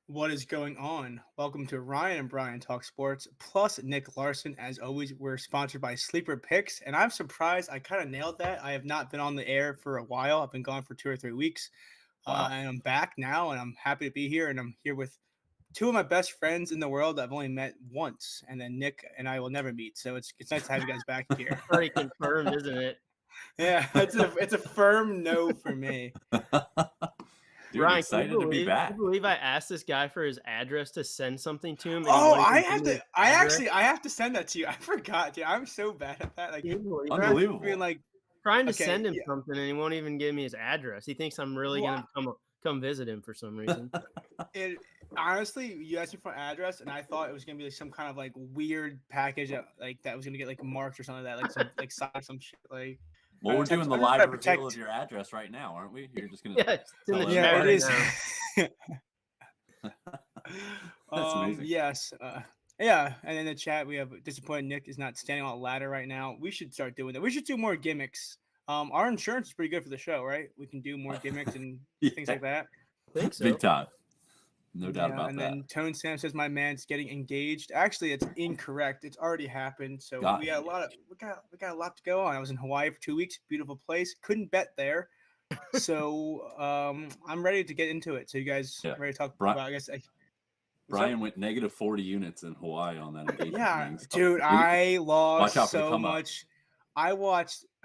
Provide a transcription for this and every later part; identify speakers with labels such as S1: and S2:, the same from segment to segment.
S1: What is going on? Welcome to Ryan and Brian Talk Sports plus Nick Larson. As always, we're sponsored by Sleeper Picks, and I'm surprised I kind of nailed that. I have not been on the air for a while. I've been gone for 2 or 3 weeks,
S2: Wow.
S1: and I'm back now, and I'm happy to be here. And I'm here with two of my best friends in the world that I've only met once, and then Nick and I will never meet. So it's nice to have you guys back here.
S3: Already confirmed, isn't it?
S1: Yeah, it's a firm no for me.
S2: Dude,
S3: Ryan,
S2: excited to be
S3: can
S2: back.
S3: you believe I asked this guy for his address to send something to him? And he
S1: Oh,
S3: won't
S1: I
S3: even
S1: have
S3: give me
S1: to.
S3: his
S1: I
S3: address?
S1: actually, I have to send that to you. I forgot, dude. I'm so bad at that. Like,
S3: Can you believe that?
S2: Unbelievable.
S1: being like,
S3: Trying to
S1: okay,
S3: send him
S1: yeah.
S3: something, and he won't even give me his address. He thinks I'm really
S1: Well,
S3: gonna come visit him for some reason.
S1: it honestly, you asked me for an address, and I thought it was gonna be like some kind of like weird package, like that was gonna get like marked or something like that, like some like sign some shit. Like,
S2: Well, we're
S1: I'm
S2: doing the
S1: trying
S2: live
S1: to
S2: reveal
S1: protect.
S2: of your address right now, aren't we? You're just gonna
S3: Yeah, it's in the
S2: tell
S3: chat
S1: Yeah, it
S3: right
S1: is.
S3: now.
S2: That's amazing.
S1: Yes. Yeah, and in the chat we have disappointed Nick is not standing on a ladder right now. We should start doing that. We should do more gimmicks. Our insurance is pretty good for the show, right? We can do more gimmicks and things like that.
S3: I think so.
S2: Big time. No doubt
S1: Yeah,
S2: about
S1: and
S2: that.
S1: then Tone Sam says my man's getting engaged. Actually, it's incorrect. It's already happened. So
S2: Got
S1: we got a lot of we got a lot to go on. I was in Hawaii for 2 weeks. Beautiful place. Couldn't bet there. So I'm ready to get into it. So you guys
S2: Yeah.
S1: ready to talk
S2: Bri-
S1: about? I guess
S2: Brian went negative 40 units in Hawaii on that engagement
S1: yeah,
S2: ring. So
S1: dude,
S2: we-
S1: I
S2: watch
S1: lost
S2: out for the
S1: so
S2: come up.
S1: much. I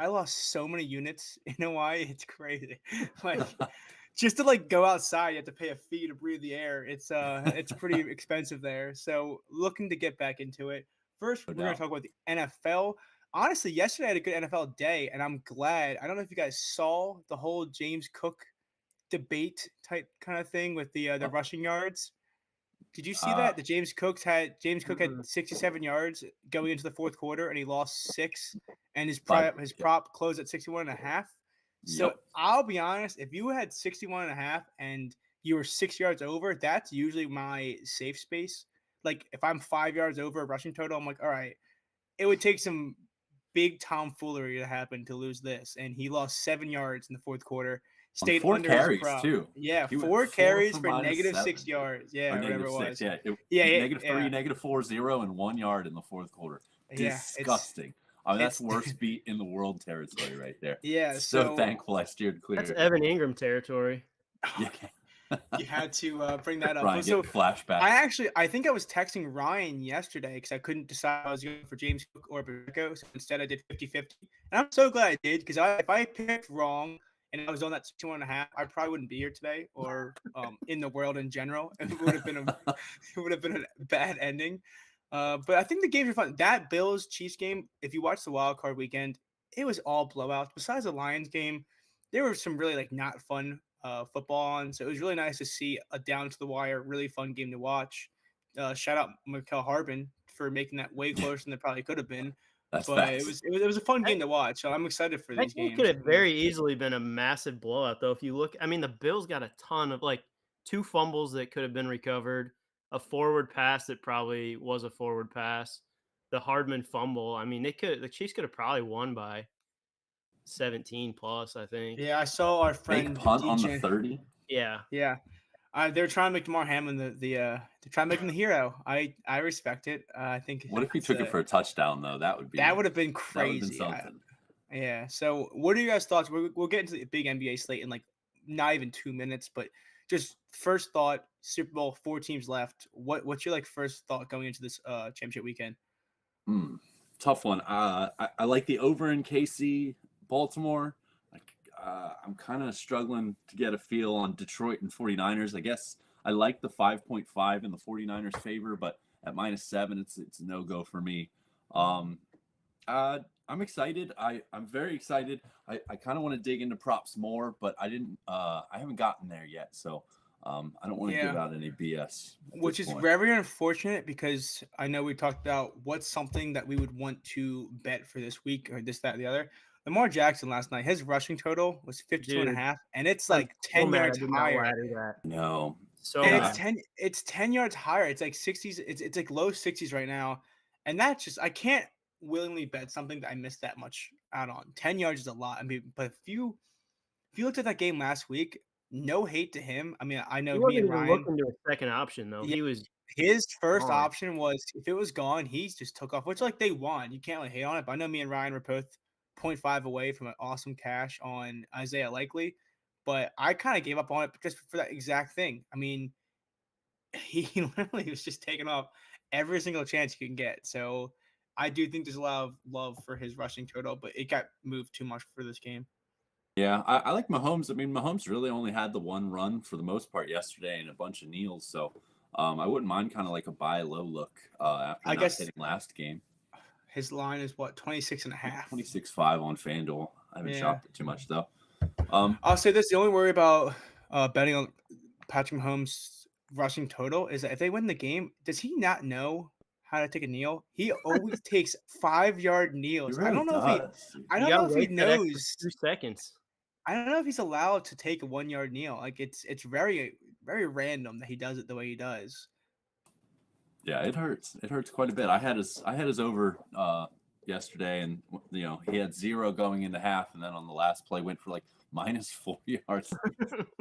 S1: lost so many units in Hawaii. It's crazy. Like just to like go outside, you have to pay a fee to breathe the air. It's pretty expensive there. So looking to get back into it. First,
S2: No
S1: we're gonna
S2: doubt.
S1: talk about the NFL. Honestly, yesterday I had a good NFL day, and I'm glad. I don't know if you guys saw the whole James Cook debate type kind of thing with the rushing yards. Did you see that? The James Cook had
S3: Mm-mm.
S1: 67 yards going into the fourth quarter, and he lost 6, and his
S2: Right.
S1: prop closed at 61 and a half. So
S2: Yep.
S1: I'll be honest, if you had 61 and a half and you were 6 yards over, that's usually my safe space. Like if I'm 5 yards over a rushing total, I'm like, all right, it would take some big tomfoolery to happen to lose this. And he lost 7 yards in the fourth quarter,
S2: On
S1: stayed
S2: 4
S1: under his
S2: carries,
S1: prop.
S2: too.
S1: Yeah,
S2: He went
S1: 4
S2: 4
S1: carries
S2: for
S1: for negative
S2: -7.
S1: 6 yards. Yeah,
S2: Or
S1: whatever it
S2: -6.
S1: was.
S2: Yeah.
S1: Yeah,
S2: -3, -4, 0, and 1 yard in the fourth quarter.
S1: Yeah,
S2: Disgusting. I mean, that's
S1: it's
S2: worst beat in the world territory right there.
S1: yeah.
S2: So
S1: So
S2: thankful I steered clear.
S3: That's Evan Ingram territory.
S2: Yeah.
S1: you had to bring that up.
S2: Brian
S1: So
S2: getting flashback.
S1: I think I was texting Ryan yesterday because I couldn't decide if I was going for James Cook or Pacheco. So instead, I did 50-50. And I'm so glad I did because if I picked wrong and I was on that 61.5, I probably wouldn't be here today or in the world in general. It would have been a bad ending. But I think the games are fun. That Bills Chiefs game, if you watch the wild card weekend, it was all blowouts. Besides the Lions game, there were some really like not fun football on. So it was really nice to see a down to the wire, really fun game to watch. Shout out Mikel Harbin for making that way closer than it probably could have been.
S2: That's
S1: But
S2: facts.
S1: it was a fun game to watch. So I'm excited for
S3: That
S1: these
S3: game
S1: games.
S3: could have very easily been a massive blowout, though. If you look, I mean, the Bills got a ton of like 2 fumbles that could have been recovered, a forward pass that probably was a forward pass, the Hardman fumble. I mean, the Chiefs could have probably won by 17 plus, I think.
S1: Yeah, I saw our friend
S2: Fake punt on the
S1: DJ.
S2: 30.
S3: Yeah.
S1: Yeah. They're trying to make Damar Hamlin they're trying to make him the hero. I respect it. I think.
S2: What if he took it for a touchdown, though? That would have been
S1: that would have been
S2: crazy.
S1: something. Yeah. So, what are you guys' thoughts? We'll get into the big NBA slate in like not even 2 minutes, but just first thought: Super Bowl, 4 teams left. What's your like first thought going into this championship weekend?
S2: Tough one. I like the over in KC, Baltimore. I'm kind of struggling to get a feel on Detroit and 49ers. I guess I like the 5.5 in the 49ers favor, but at -7, it's a no-go for me. I'm excited. I'm very excited. I kind of want to dig into props more, but I haven't gotten there yet. So I don't want to give out any BS.
S1: Which is very unfortunate because I know we talked about what's something that we would want to bet for this week or this, that, the other. Lamar Jackson last night, his rushing total was 52 and a half, and it's like 10 yards higher.
S2: No.
S3: So
S1: and it's 10 yards higher. It's like 60s. It's like low 60s right now. And that's just I can't willingly bet something that I missed that much out on. 10 yards is a lot. I mean, but if you looked at that game last week, no hate to him. I mean, I
S3: He
S1: know me
S3: wasn't
S1: and
S3: even
S1: Ryan.
S3: looking to a second option though.
S1: Yeah,
S3: He was
S1: his first
S3: gone.
S1: option was if it was gone, he just took off, which like they won. You can't really hate on it. But I know me and Ryan were both 0.5 away from an awesome cash on Isaiah Likely, but I kind of gave up on it just for that exact thing. I mean, he literally was just taking off every single chance he can get. So I do think there's a lot of love for his rushing total, but it got moved too much for this game.
S2: Yeah, I like Mahomes. I mean, Mahomes really only had the one run for the most part yesterday and a bunch of kneels. So I wouldn't mind kind of like a buy low look after
S1: I
S2: not
S1: guess
S2: hitting last game.
S1: his line is what, 26.5.
S2: 26.5 on FanDuel. I haven't
S1: Yeah.
S2: shopped it too much though.
S1: I'll say this: the only worry about betting on Patrick Mahomes rushing total is that if they win the game, does he not know how to take a kneel? He always takes 5-yard
S2: He
S1: kneels.
S2: really does.
S1: I
S3: You
S1: don't
S3: gotta
S1: know if he
S3: wait that extra
S1: knows.
S3: 2 seconds.
S1: I don't know if he's allowed to take a 1-yard kneel. Like it's very very random that he does it the way he does.
S2: Yeah, it hurts. It hurts quite a bit. I had his over yesterday, and he had 0 going into half, and then on the last play went for like -4 yards.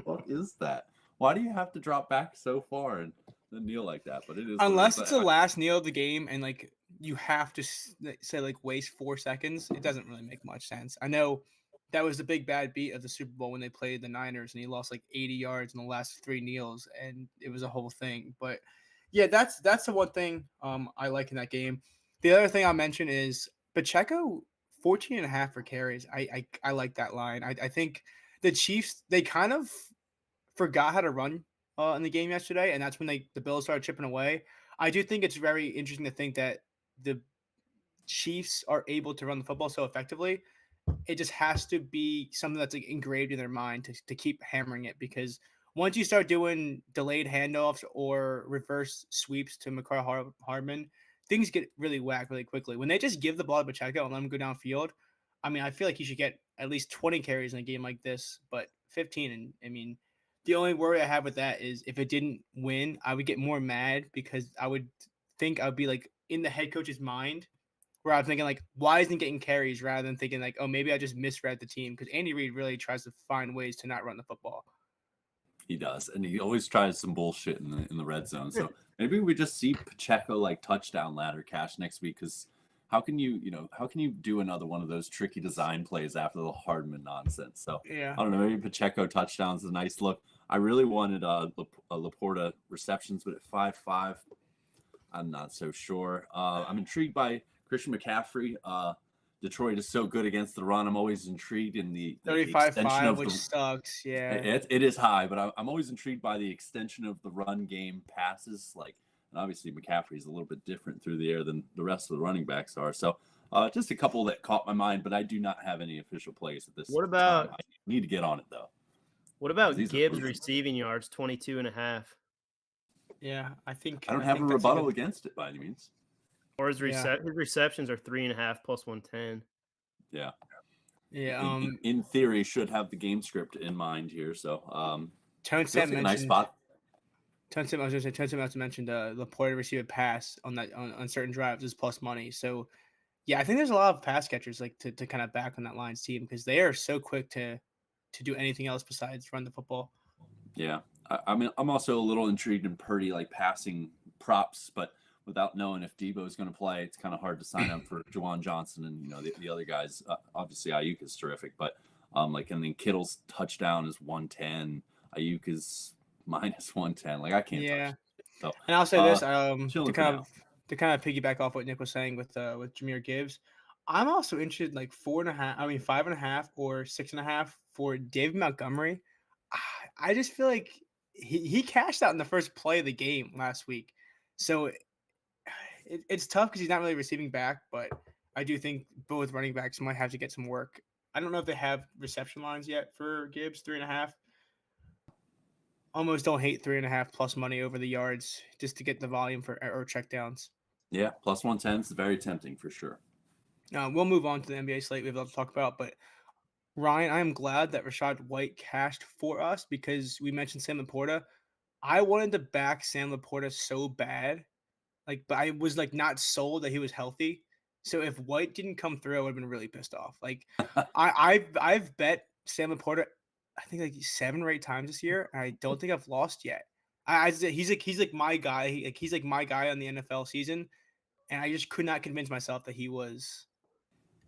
S2: What is that? Why do you have to drop back so far and then kneel like that? But it is what it
S1: Unless
S2: is.
S1: it's the last kneel of the game and like you have to say like waste 4 seconds, it doesn't really make much sense. I know that was the big bad beat of the Super Bowl when they played the Niners and he lost like 80 yards in the last 3 kneels and it was a whole thing. But yeah, that's the one thing I like in that game. The other thing I'll mention is Pacheco 14.5 for carries. I like that line. I think the Chiefs, they kind of forgot how to run in the game yesterday, and that's when the Bills started chipping away. I do think it's very interesting to think that the Chiefs are able to run the football so effectively. It just has to be something that's like engraved in their mind to keep hammering it because once you start doing delayed handoffs or reverse sweeps to McCall Hardman, things get really whacked really quickly. When they just give the ball to Pacheco and let him go downfield, I mean, I feel like he should get at least 20 carries in a game like this, but 15. And I mean, the only worry I have with that is if it didn't win, I would get more mad because I would think I would be like in the head coach's mind where I'm thinking like, why isn't he getting carries rather than thinking like, oh, maybe I just misread the team because Andy Reid really tries to find ways to not run the football.
S2: He does, and he always tries some bullshit in the red zone. So maybe we just see Pacheco like touchdown ladder cash next week because how can you do another one of those tricky design plays after the Hardman nonsense? So
S1: Yeah.
S2: I don't know. Maybe Pacheco touchdowns is a nice look. I really wanted Laporta receptions, but at 5.5, I'm not so sure. I'm intrigued by Christian McCaffrey. Detroit is so good against the run. I'm always intrigued in the extension
S1: 35-5,
S2: of
S1: which
S2: the.
S1: sucks. Yeah.
S2: It is high, but I'm always intrigued by the extension of the run game passes. Like, and obviously McCaffrey is a little bit different through the air than the rest of the running backs are. So, just a couple that caught my mind, but I do not have any official plays at this
S3: What
S2: time.
S3: about
S2: I need to get on it though.
S3: what about
S2: These are
S3: Gibbs
S2: brutal.
S3: receiving yards 22.5?
S1: Yeah. I think
S2: I don't have a
S1: that's
S2: rebuttal
S1: good.
S2: against it by any means.
S3: Or his
S1: Yeah.
S3: his receptions are 3.5 plus 110.
S2: Yeah.
S1: Yeah.
S2: In theory, should have the game script in mind here. So,
S1: Tone
S2: feels
S1: Stamp
S2: like a nice
S1: mentioned.
S2: spot.
S1: Tone Stamp, I was going to say, Tone Stamp also mentioned the Porter receive a pass on certain drives is plus money. So yeah, I think there's a lot of pass catchers like to kind of back on that Lions team because they are so quick to do anything else besides run the football.
S2: Yeah, I mean, I'm also a little intrigued in Purdy like passing props, but without knowing if Debo is going to play, it's kind of hard to sign up for Juwan Johnson and the other guys. Obviously, Ayuk is terrific, but and then Kittle's touchdown is 110. Ayuk is -110. Like I can't touch
S1: Yeah,
S2: it. So
S1: and I'll say this
S2: chilling for now.
S1: to kind of piggyback off what Nick was saying with Jahmyr Gibbs. I'm also interested in like 4.5. I mean 5.5 or 6.5 for David Montgomery. I just feel like he cashed out in the first play of the game last week, so it's tough because he's not really receiving back. But I do think both running backs might have to get some work. I don't know if they have reception lines yet for Gibbs 3.5. Almost don't hate 3.5 plus money over the yards just to get the volume for or checkdowns.
S2: Yeah, +110 is very tempting for sure.
S1: We'll move on to the NBA slate we have a lot to talk about, but Ryan, I am glad that Rashad White cashed for us because we mentioned Sam Laporta. I wanted to back Sam Laporta so bad, but I was like not sold that he was healthy. So if White didn't come through, I would have been really pissed off. Like I've bet Sam Laporta I think like 7 or 8 times this year. And I don't think I've lost yet. He's like my guy. He's like my guy on the NFL season, and I just could not convince myself that he was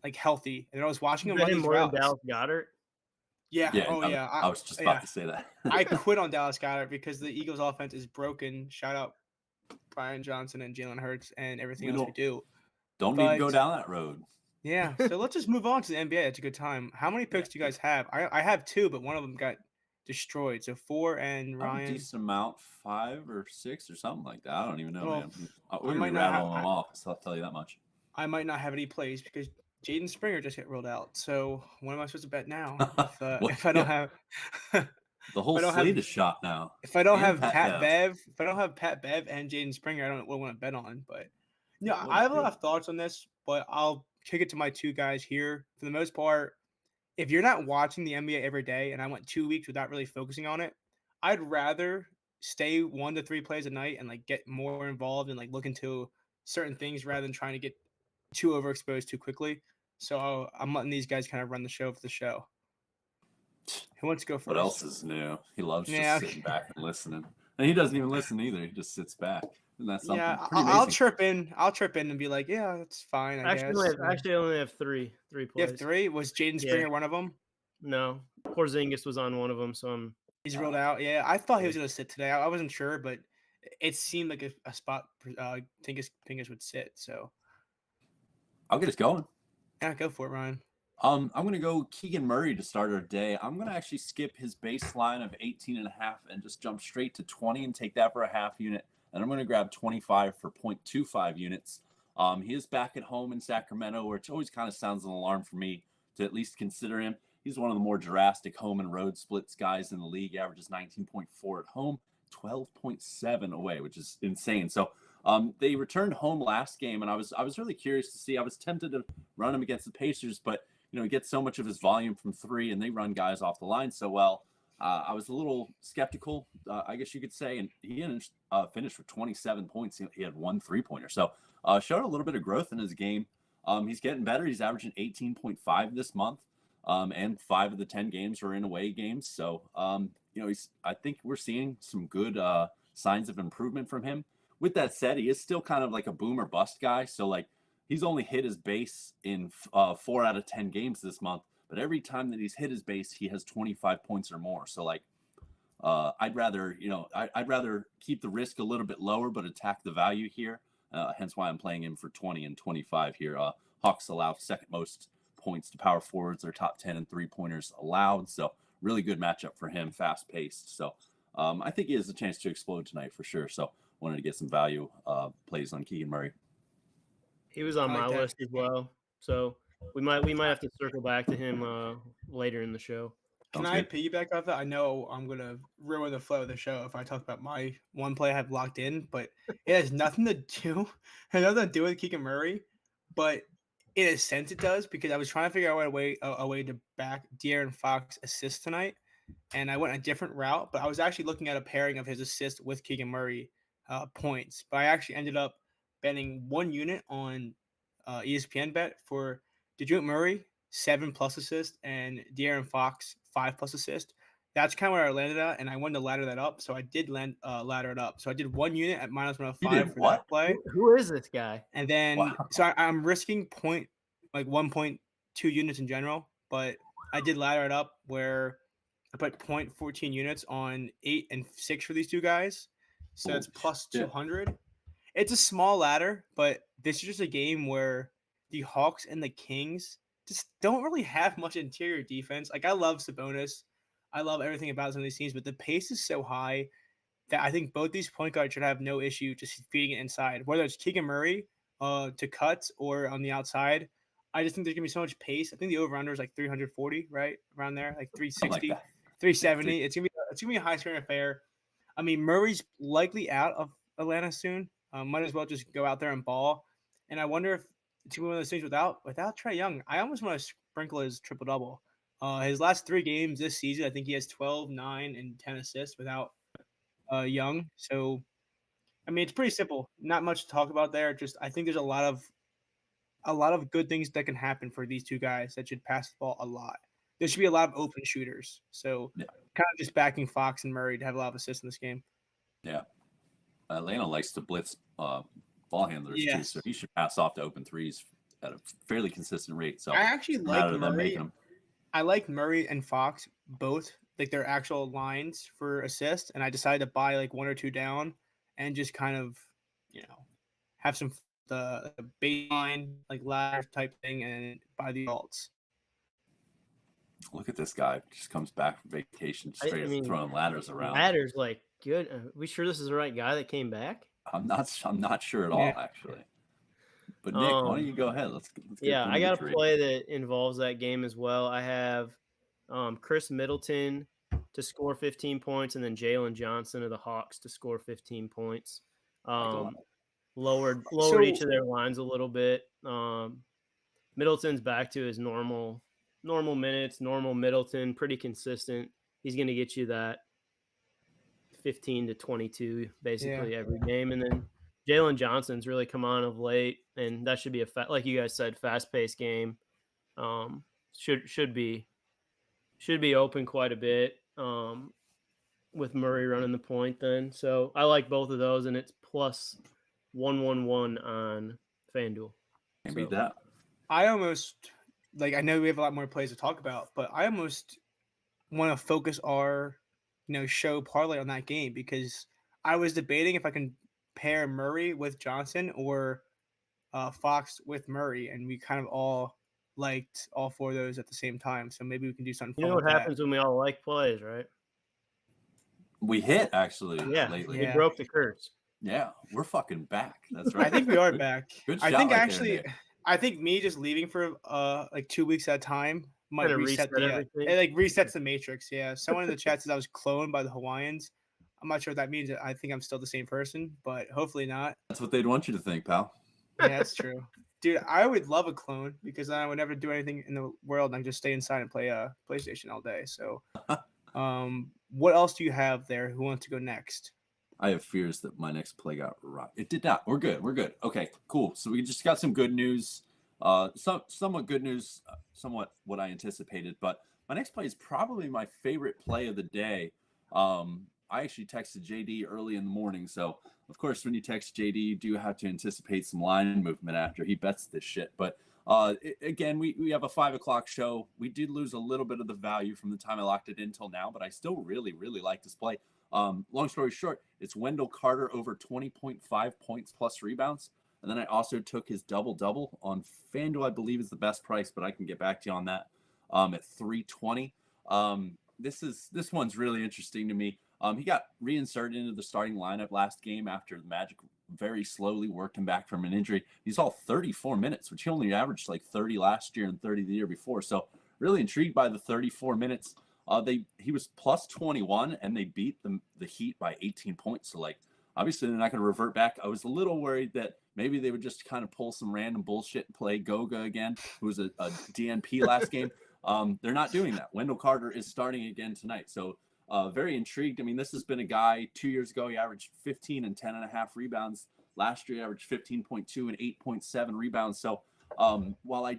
S1: like healthy. And I was watching
S3: You
S1: him
S3: bet
S1: run
S3: him
S1: these
S3: more than
S1: routes.
S3: Dallas Goddard?
S1: Yeah.
S2: Yeah,
S1: Oh yeah.
S2: I was just about
S1: Yeah.
S2: to say that.
S1: I quit on Dallas Goddard because the Eagles' offense is broken. Shout out Brian Johnson and Jalen Hurts and everything
S2: We
S1: else we do.
S2: don't need to
S1: But
S2: go down that road.
S1: yeah, so let's just move on to the NBA. It's a good time. How many
S2: Yeah.
S1: picks do you guys have? I have 2, but one of them got destroyed. So 4 and
S2: I have a
S1: Ryan.
S2: decent amount, 5 or 6 or something like that. I don't even know,
S1: Well,
S2: man.
S1: I
S2: We're gonna
S1: might
S2: be
S1: not
S2: rattling them
S1: have.
S2: off, so I'll tell you that much.
S1: I might not have any plays because Jaden Springer just got rolled out. So what am I supposed to bet now
S2: Well,
S1: if I don't
S2: yeah,
S1: have if
S2: the whole
S1: I don't
S2: slate
S1: have
S2: is shot now,
S1: if I don't
S2: and
S1: have
S2: Pat
S1: Pat
S2: Bev.
S1: Bev, if I don't have Pat Bev and Jaden Springer, I don't know what I want to bet on. But yeah,
S2: What
S1: I
S2: a
S1: have a lot
S2: deal.
S1: of thoughts on this, but I'll kick it to my 2 guys here. For the most part, if you're not watching the NBA every day, and I went 2 weeks without really focusing on it, I'd rather stay 1 to 3 plays a night and like get more involved and like look into certain things rather than trying to get too overexposed too quickly. So I'm letting these guys kind of run the show for the show. Who wants to go
S2: What else
S1: first?
S2: is new? He loves
S1: Yeah,
S2: just sitting back and listening, and he doesn't even listen either. He just sits back, and that's
S1: yeah.
S2: something pretty
S1: I'll
S2: amazing.
S1: chirp in. I'll chirp in and be like, yeah, that's fine, I guess.
S3: Actually, I only have three
S1: You have
S3: plays.
S1: 3. Was Jaden
S3: Yeah,
S1: Springer one of them?
S3: no. Porzingis was on one of them, so I'm
S1: He's
S2: Uh,
S1: ruled out. Yeah, I thought he
S3: yeah.
S1: was gonna sit today. I wasn't sure, but it seemed like a spot Tingus would sit. So
S2: I'll get us going.
S1: yeah, go for it, Ryan.
S2: I'm gonna go Keegan Murray to start our day. I'm gonna actually skip his baseline of 18.5 and just jump straight to 20 and take that for a half unit. And I'm gonna grab 25 for 0.25 units. He is back at home in Sacramento, which always kind of sounds an alarm for me to at least consider him. He's one of the more drastic home and road splits guys in the league. Averages 19.4 at home, 12.7 away, which is insane. So they returned home last game, and I was really curious to see. I was tempted to run him against the Pacers, but he gets so much of his volume from 3, and they run guys off the line so well. I was a little skeptical, I guess you could say, and he finished with 27 points. He had 1 3-pointer, so showed a little bit of growth in his game. He's getting better. He's averaging 18.5 this month, and 5 of the 10 games were in away games. So, I think we're seeing some good signs of improvement from him. With that said, he is still kind of like a boom or bust guy. So, like, he's only hit his base in 4 out of 10 games this month, but every time that he's hit his base, he has 25 points or more. So, like, I'd rather keep the risk a little bit lower, but attack the value here. Hence why I'm playing him for 20 and 25 here. Hawks allow second most points to power forwards. They're top 10 and 3-pointers allowed. So really good matchup for him, fast paced. So I think he has a chance to explode tonight for sure. So wanted to get some value plays on Keegan Murray.
S3: He was on
S1: I
S3: my
S1: like that.
S3: list as well. So we might have to circle back to him later in the show.
S1: Can
S2: Sounds
S1: I
S2: good.
S1: piggyback off that? I know I'm gonna ruin the flow of the show if I talk about my one play I have locked in, but it has nothing to do, has nothing to do with Keegan Murray, but in a sense it does because I was trying to figure out a way to back De'Aaron Fox assist tonight, and I went a different route. But I was actually looking at a pairing of his assist with Keegan Murray points, but I actually ended up betting 1 unit on ESPN bet for DeJounte Murray 7+ assists and De'Aaron Fox 5+ assists. That's kind of where I landed at, and I wanted to ladder that up, so I did ladder it up. So I did 1 unit at minus
S2: You
S1: 105
S2: did
S1: for
S2: what?
S1: that play,
S3: Who is this guy?
S1: and then
S2: Wow.
S1: so I'm risking 1.2 units in general, but I did ladder it up where I put 0.14 units on 8 and 6 for these 2 guys, so it's plus
S2: Yeah.
S1: 200. It's a small ladder, but this is just a game where the Hawks and the Kings just don't really have much interior defense. Like, I love Sabonis. I love everything about some of these teams, but the pace is so high that I think both these point guards should have no issue just feeding it inside, whether it's Keegan Murray to cuts or on the outside. I just think there's going to be so much pace. I think the over-under is like 340, right? Around there, like
S2: Something like
S1: 360,
S2: that.
S1: 370. It's going to be a high-scoring affair. I mean, Murray's likely out of Atlanta soon. Might as well just go out there and ball. And I wonder if it's one of those things without Trae Young. I almost want to sprinkle his triple double. His last 3 games this season, I think he has 12, 9, and 10 assists without Young. So I mean, it's pretty simple. Not much to talk about there. Just I think there's a lot of good things that can happen for these 2 guys that should pass the ball a lot. there should be a lot of open shooters. So
S2: Yeah.
S1: kind of just backing Fox and Murray to have a lot of assists in this game.
S2: Yeah. Atlanta likes to blitz ball handlers too,
S1: Yes.
S2: so he should pass off to open threes at a fairly consistent rate. So
S1: I actually
S2: it's a
S1: like
S2: matter of them
S1: Murray.
S2: making them.
S1: I like Murray and Fox both, like their actual lines for assist, and I decided to buy like 1 or 2 down and just kind of, have some the baseline like ladder type thing and buy the alts.
S2: Look at this guy. Just comes back from vacation, straight up throwing ladders around.
S3: Ladders, like, good. Are we sure this is the right guy that came back?
S2: I'm not sure at all, actually. But Nick, why don't you go ahead? Let's get
S3: I got a play that involves that game as well. I have Chris Middleton to score 15 points, and then Jalen Johnson of the Hawks to score 15 points. Lowered each of their lines a little bit. Middleton's back to his normal minutes, normal Middleton, pretty consistent. He's going to get you that 15 to 22 basically every game. And then Jalen Johnson's really come on of late, and that should be like you guys said, fast-paced game. Should be open quite a bit with Murray running the point then. So I like both of those, and it's plus 111 on FanDuel.
S2: Can't beat that.
S1: I almost I know we have a lot more plays to talk about, but I almost want to focus our show parlay on that game, because I was debating if I can pair Murray with Johnson or Fox with Murray, and we kind of all liked all 4 of those at the same time. So maybe we can do something.
S3: You know what happens when we all like plays, right?
S2: We hit actually lately.
S3: We broke the curse.
S2: Yeah, we're fucking back. That's right.
S1: I think we are back.
S2: Good
S1: I
S2: shot
S1: think
S2: right
S1: actually,
S2: there,
S1: I think me just leaving for like 2 weeks at a time might reset
S3: everything.
S1: It resets the matrix. Yeah. Someone in the chat says I was cloned by the Hawaiians. I'm not sure what that means. I think I'm still the same person, but hopefully not.
S2: That's what they'd want you to think, pal.
S1: Yeah, that's true. Dude, I would love a clone, because then I would never do anything in the world and I can just stay inside and play PlayStation all day. So what else do you have there? Who wants to go next?
S2: I have fears that my next play got right. It did not. We're good. Okay, cool. So we just got some good news. Somewhat good news, somewhat what I anticipated. But my next play is probably my favorite play of the day. I actually texted JD early in the morning. So, of course, when you text JD, you do have to anticipate some line movement after he bets this shit. But again, we have a 5 o'clock show. We did lose a little bit of the value from the time I locked it in till now, but I still really, really like this play. Long story short, it's Wendell Carter over 20.5 points plus rebounds. And then I also took his double-double on FanDuel, I believe is the best price, but I can get back to you on that at 320. This one's really interesting to me. He got reinserted into the starting lineup last game after the Magic very slowly worked him back from an injury. He's all 34 minutes, which he only averaged like 30 last year and 30 the year before. So really intrigued by the 34 minutes. He was plus 21, and they beat the Heat by 18 points. So obviously they're not going to revert back. I was a little worried that maybe they would just kind of pull some random bullshit and play Goga again, who was a DNP last game. They're not doing that. Wendell Carter is starting again tonight. So very intrigued. I mean, this has been a guy 2 years ago. He averaged 15 and 10.5 rebounds. Last year, he averaged 15.2 and 8.7 rebounds. So while I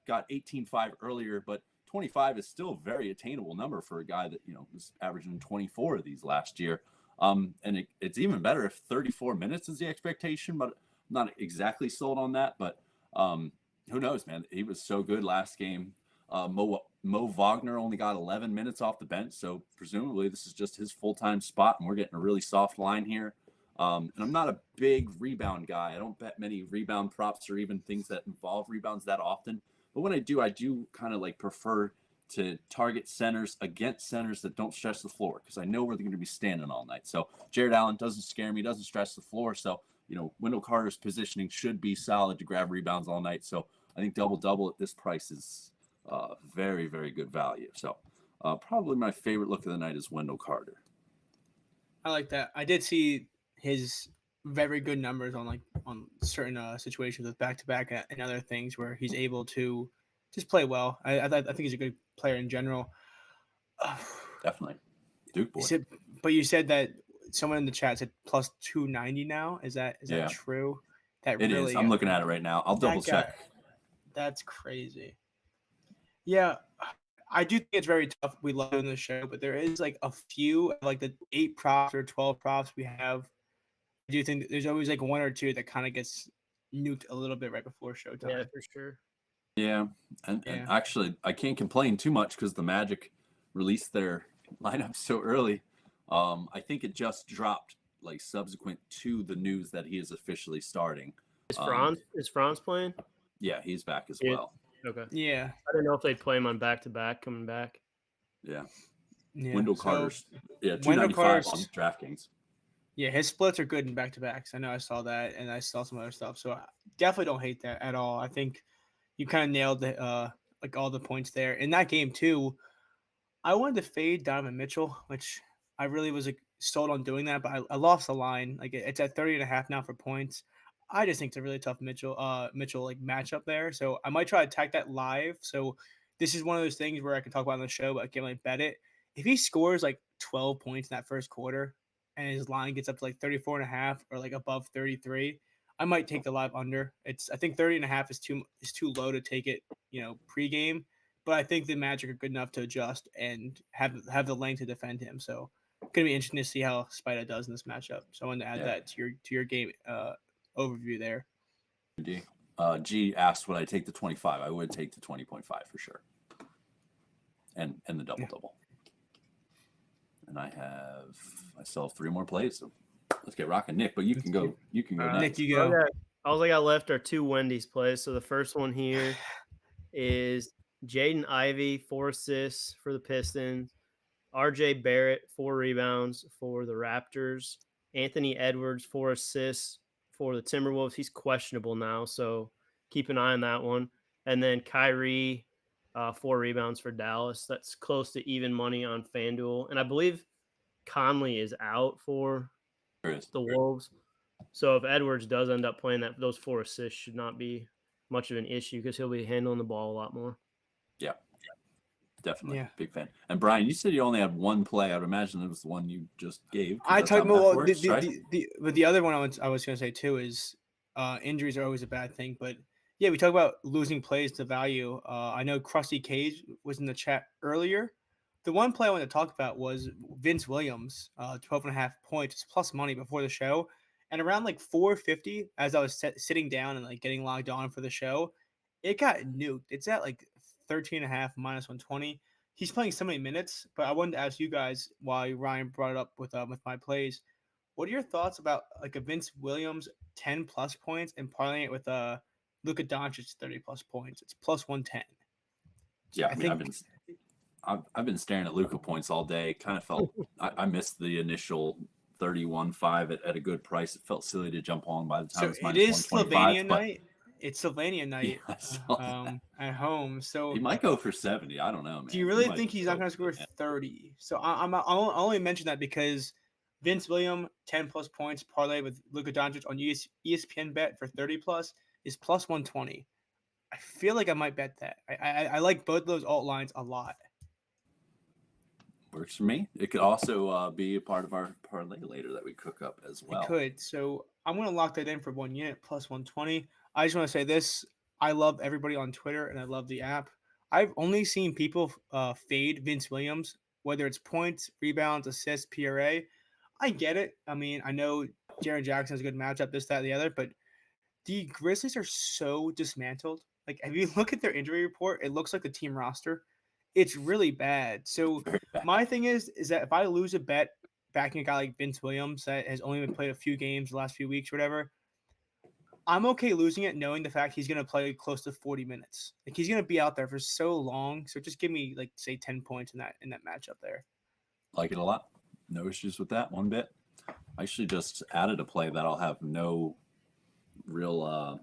S2: got 18.5 earlier, but 25 is still a very attainable number for a guy that was averaging 24 of these last year. And it's even better if 34 minutes is the expectation, but I'm not exactly sold on that. But who knows, man? He was so good last game. Mo Wagner only got 11 minutes off the bench, so presumably this is just his full-time spot, and we're getting a really soft line here. And I'm not a big rebound guy. I don't bet many rebound props or even things that involve rebounds that often. But when I do kind of prefer to target centers against centers that don't stretch the floor, because I know where they're going to be standing all night. So Jared Allen doesn't scare me, doesn't stretch the floor. So, Wendell Carter's positioning should be solid to grab rebounds all night. So I think double-double at this price is very, very good value. So probably my favorite look of the night is Wendell Carter.
S1: I like that. I did see his very good numbers on certain situations with back-to-back and other things where he's able to just play well. I think he's a good player in general.
S2: Definitely. Duke boy.
S1: But you said that someone in the chat said plus 290 now. Is that true?
S2: It really is. I'm looking at it right now. I'll double check.
S1: That's crazy. Yeah, I do think it's very tough. We love doing the show, but there is like a few, like the 8 props or 12 props we have. I do think that there's always like one or two that kind of gets nuked a little bit right before
S3: Yeah,
S1: showtime.
S3: for sure.
S2: Yeah, and
S1: Yeah,
S2: actually, I can't complain too much because the Magic released their lineup so early. I think it just dropped like subsequent to the news that he is officially starting.
S3: Is
S2: Um,
S3: Franz playing?
S2: yeah, he's back as
S3: Yeah.
S2: well.
S3: Okay.
S1: yeah,
S3: I didn't know if they'd play him on back to back coming back.
S2: Yeah,
S1: yeah.
S2: Wendell
S1: So
S2: Carter's two
S1: Wendell
S2: ninety five on
S1: Carter's,
S2: DraftKings.
S1: yeah, his splits are good in back to backs. I know I saw that, and I saw some other stuff. So I definitely don't hate that at all. I think you kind of nailed the like all the points there in that game too. I wanted to fade Donovan Mitchell, which I really was like sold on doing that, but I lost the line. Like it's at 30.5 now for points. I just think it's a really tough Mitchell like matchup there. So I might try to attack that live. So this is one of those things where I can talk about on the show, but I can't really bet it. If he scores like 12 points in that first quarter and his line gets up to like 34.5 or like above 33, I might take the live under. It's I think 30.5 is too low to take it, pregame, but I think the Magic are good enough to adjust and have the length to defend him. So gonna be interesting to see how Spida does in this matchup. So I wanted to add
S2: Yeah,
S1: that to your game overview there.
S2: G asked, would I take the 25? I would take the 20.5 for sure, and the double
S1: Yeah.
S2: double. And I still have 3 more plays, so let's get rocking, Nick. But you can go. You can go
S1: Nick,
S2: next.
S1: you go.
S3: All I got left are 2 Wendy's plays. So the first one here is Jaden Ivey, 4 assists for the Pistons. RJ Barrett, 4 rebounds for the Raptors. Anthony Edwards, 4 assists for the Timberwolves. He's questionable now, so keep an eye on that one. And then Kyrie, 4 rebounds for Dallas. That's close to even money on FanDuel. And I believe Conley is out for
S2: There is.
S3: the Wolves. So if Edwards does end up playing that, those 4 assists should not be much of an issue because he'll be handling the ball a lot more.
S2: Yeah, definitely.
S1: Yeah.
S2: Big fan. And Brian, you said you only had one play. I'd imagine it was the one you just gave. 'Cause
S1: I
S2: that's how
S1: talked
S2: math
S1: about
S2: works, right?
S1: but the other one I was gonna say too is injuries are always a bad thing. But yeah, we talk about losing plays to value. I know Krusty Cage was in the chat earlier. The one play I wanted to talk about was Vince Williams, 12.5 points. It's plus money before the show. And around like 450, as I was sitting down and like getting logged on for the show, it got nuked. It's at like 13.5 minus 120. He's playing so many minutes, but I wanted to ask you guys why Ryan brought it up with my plays. What are your thoughts about like a Vince Williams 10 plus points and parlaying it with Luka Doncic 30 plus points? It's plus 110. So
S2: Yeah,
S1: I
S2: I mean,
S1: think
S2: I've been staring at Luka points all day. Kind of felt I missed the initial 31.5 at a good price. It felt silly to jump on by the time it
S1: so.
S2: was
S1: It
S2: minus
S1: is
S2: 125.
S1: Slovenia
S2: But
S1: night. It's Slovenia
S2: yeah,
S1: night
S2: I saw that.
S1: at home.
S2: He
S1: So
S2: might go for 70. I don't know,
S1: do you
S2: man. He
S1: really
S2: might
S1: think
S2: just
S1: he's not
S2: go
S1: going to
S2: for
S1: score
S2: it.
S1: 30? So I'll only mention that because Vince Williams 10 plus points parlay with Luka Doncic on ESPN bet for 30 plus is plus 120. I feel like I might bet that. I like both those alt lines a lot.
S2: Works for me. It could also be a part of our parlay later that we cook up as
S1: It
S2: well.
S1: could. So I'm going to lock that in for 1 unit plus 120. I just want to say this. I love everybody on Twitter and I love the app. I've only seen people fade Vince Williams, whether it's points, rebounds, assists, PRA. I get it. I mean, I know Jaren Jackson has a good matchup, this, that, the other, but the Grizzlies are so dismantled. Like, if you look at their injury report, it looks like the team roster. It's really bad. So
S2: Very bad.
S1: my thing is that if I lose a bet backing a guy like Vince Williams that has only been played a few games the last few weeks or whatever, I'm okay losing it knowing the fact he's going to play close to 40 minutes. Like he's going to be out there for so long. So just give me like say 10 points in that matchup there.
S2: Like it a lot. No issues with that one bit. I actually just added a play that I'll have no real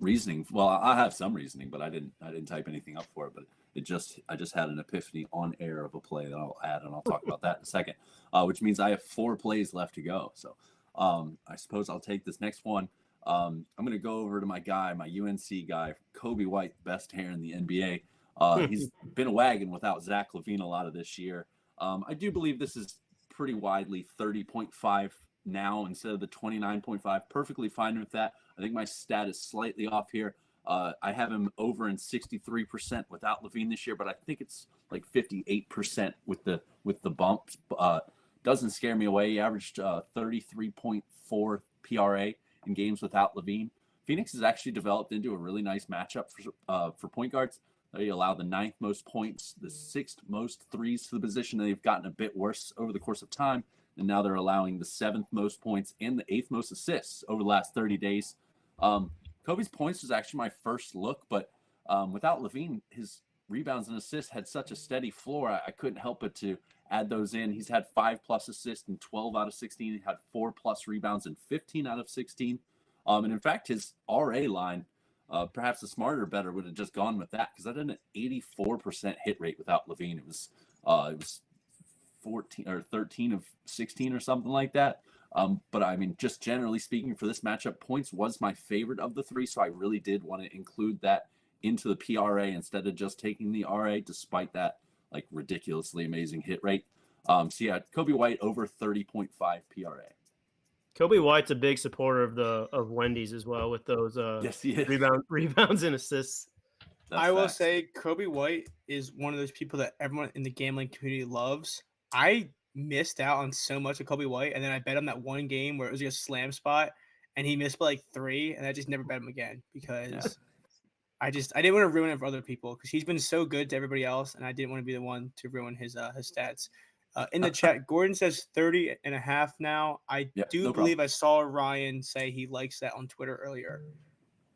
S2: reasoning. Well, I have some reasoning, but I didn't type anything up for it. But I just had an epiphany on air of a play that I'll add, and I'll talk about that in a second. Which means I have 4 plays left to go. So I suppose I'll take this next one. I'm going to go over to my guy, my UNC guy, Kobe White, best hair in the NBA. He's been a wagon without Zach LaVine a lot of this year. I do believe this is pretty widely 30.5 now instead of the 29.5. Perfectly fine with that. I think my stat is slightly off here. I have him over in 63% without Levine this year, but I think it's like 58% with the bumps. Doesn't scare me away. He averaged 33.4 PRA in games without Levine. Phoenix has actually developed into a really nice matchup for point guards. They allow the 9th most points, the 6th most threes to the position. They've gotten a bit worse over the course of time, and now they're allowing the 7th most points and the 8th most assists over the last 30 days. Kobe's points was actually my first look, but without Levine, his rebounds and assists had such a steady floor. I couldn't help but to add those in. He's had 5+ assists in 12 out of 16. He had 4+ rebounds in 15 out of 16. And in fact, his RA line, perhaps the smarter better would have just gone with that, because I had an 84% hit rate without Levine. It was 14 or 13 of 16 or something like that. But I mean, just generally speaking, for this matchup, points was my favorite of the three, so I really did want to include that into the PRA instead of just taking the RA, despite that like ridiculously amazing hit rate. So yeah, Kobe White over 30.5 PRA.
S3: Kobe White's a big supporter of Wendy's as well, with those
S2: Yes, he is.
S3: rebounds and assists.
S1: I will say Kobe White is one of those people that everyone in the gambling community loves. I missed out on so much of Kobe White, and then I bet him that one game where it was just a slam spot, and he missed by like 3, and I just never bet him again because I didn't want to ruin it for other people, because he's been so good to everybody else, and I didn't want to be the one to ruin his stats. In the chat, Gordon says 30.5 now. I do believe I saw Ryan say he likes that on Twitter earlier.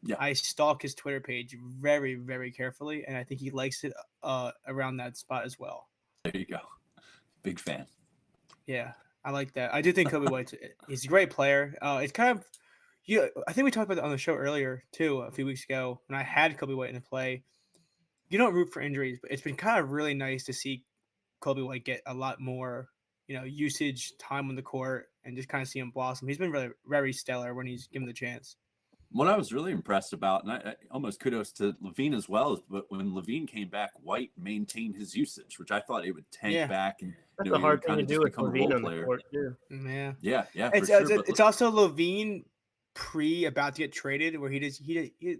S2: Yeah.
S1: I stalk his Twitter page very, very carefully, and I think he likes it around that spot as well.
S2: There you go. Big fan.
S1: Yeah, I like that. I do think Kobe White's he's a great player. It's kind of I think we talked about it on the show earlier too, a few weeks ago, when I had Kobe White in the play. You don't root for injuries, but it's been kind of really nice to see Kobe White get a lot more, usage time on the court, and just kind of see him blossom. He's been really very stellar when he's given the chance.
S2: What I was really impressed about, and I almost kudos to Levine as well, but when Levine came back, White maintained his usage, which I thought it would tank back, and
S3: that's a hard thing to do with Levine on the court too.
S1: Yeah,
S2: for sure.
S1: It's also Levine about to get traded, where he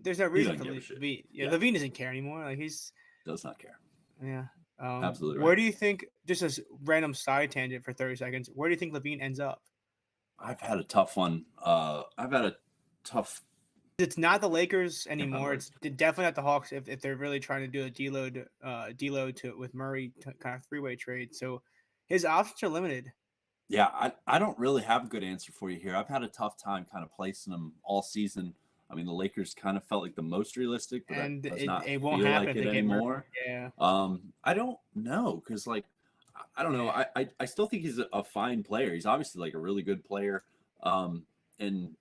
S1: there's no reason for Levine. Levine doesn't care anymore. Like
S2: does not care.
S1: Yeah.
S2: Absolutely.
S1: Where do you think, just a random side tangent for 30 seconds, where do you think Levine ends up?
S2: I've had a tough one.
S1: It's not the Lakers anymore. It's definitely not the Hawks if they're really trying to do a deload with Murray kind of 3-way trade. So his options are limited.
S2: Yeah, I don't really have a good answer for you here. I've had a tough time kind of placing them all season. I mean, the Lakers kind of felt like the most realistic, but
S1: and
S2: that does not
S1: it won't
S2: feel
S1: happen
S2: like
S1: if
S2: it
S1: they
S2: anymore.
S1: Yeah.
S2: I don't know, because I don't know. I still think he's a fine player. He's obviously like a really good player. And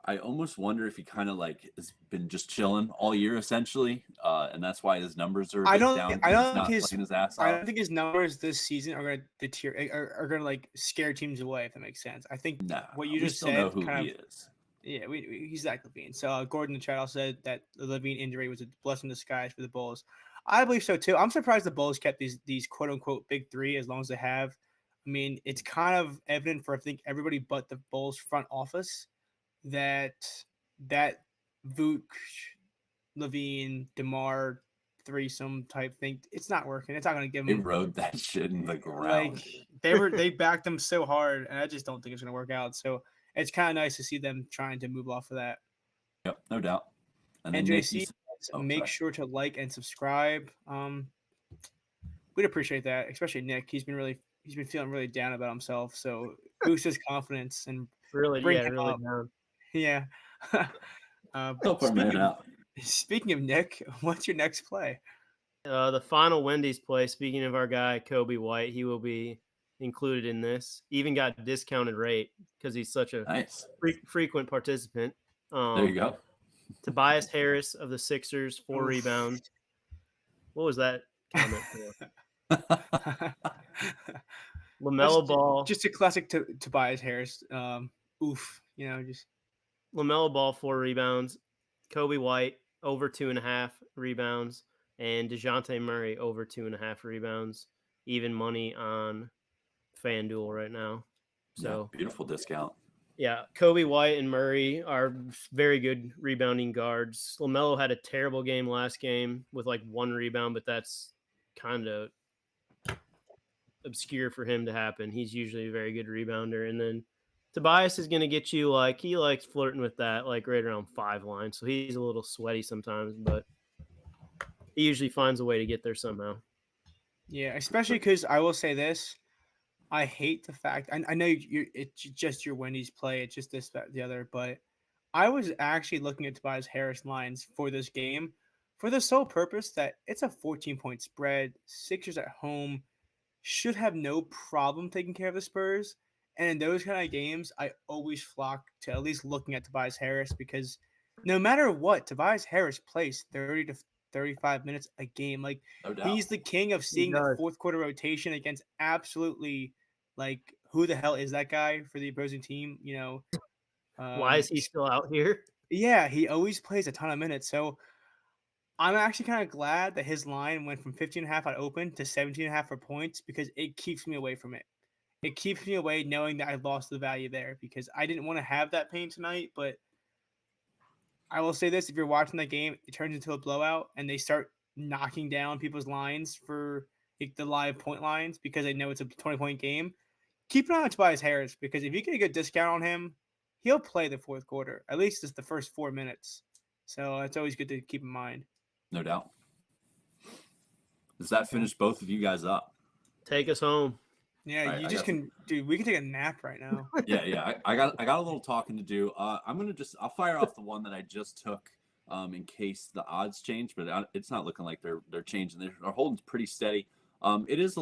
S2: I almost wonder if he kind of like has been just chilling all year essentially, and that's why his numbers are down. I don't
S1: think his numbers this season are going to deteriorate. Are going to like scare teams away, if that makes sense. I think what you just said.
S2: Know who he is.
S1: Yeah, he's Zach Levine. So Gordon in the chat also said that the Levine injury was a blessing in disguise for the Bulls. I believe so too. I'm surprised the Bulls kept these quote unquote big three as long as they have. I mean, it's kind of evident for I think everybody but the Bulls front office that Vooch, Levine, DeMar threesome type thing, it's not working. It's not going to give them.
S2: They rode that shit in the ground.
S1: Like they backed them so hard, and I just don't think it's going to work out. So it's kind of nice to see them trying to move off of that.
S2: Yep, no doubt.
S1: And JC, make sure to like and subscribe. We'd appreciate that, especially Nick. He's been feeling really down about himself. So boost his confidence and bring him up.
S3: Down.
S1: Yeah. Speaking of Nick, what's your next play?
S3: The final Wendy's play, speaking of our guy, Kobe White, he will be included in this. Even got a discounted rate because he's such a frequent participant.
S2: There you go.
S3: Tobias Harris of the Sixers, 4 rebounds. What was that comment for? LaMelo Ball.
S1: Just a classic Tobias Harris. Just
S3: LaMelo Ball, 4 rebounds. Kobe White, over 2.5 rebounds. And DeJounte Murray, over 2.5 rebounds. Even money on FanDuel right now. So
S2: beautiful discount.
S3: Yeah, Kobe White and Murray are very good rebounding guards. LaMelo had a terrible game last game with like 1 rebound, but that's kind of obscure for him to happen. He's usually a very good rebounder. And then Tobias is going to get you like he likes flirting with that like right around 5 line. So he's a little sweaty sometimes, but he usually finds a way to get there somehow.
S1: Yeah, especially because I will say this. I hate the fact I know it's just your Wendy's play. It's just this, that, the other. But I was actually looking at Tobias Harris lines for this game for the sole purpose that it's a 14-point spread. Sixers at home should have no problem taking care of the Spurs. And in those kind of games, I always flock to at least looking at Tobias Harris because no matter what, Tobias Harris plays 30 to 35 minutes a game. Like
S2: No doubt.
S1: he's the king of seeing the fourth quarter rotation against absolutely like who the hell is that guy for the opposing team?
S3: Why is he still out here?
S1: Yeah, he always plays a ton of minutes. So I'm actually kind of glad that his line went from 15.5 on open to 17.5 for points because it keeps me away from it. It keeps me away knowing that I lost the value there because I didn't want to have that pain tonight. But I will say this: if you're watching that game, it turns into a blowout and they start knocking down people's lines for like, the live point lines because they know it's a 20-point game. Keep an eye on Tobias Harris because if you get a good discount on him, he'll play the fourth quarter. At least it's the first 4 minutes. So it's always good to keep in mind.
S2: No doubt. Does that finish both of you guys up?
S3: Take us home.
S1: Yeah,
S2: Right,
S1: you just can, dude. We can take a nap right now.
S2: Yeah. I got a little talking to do. I'll fire off the one that I just took in case the odds change, but it's not looking like they're changing. They're holding pretty steady. It is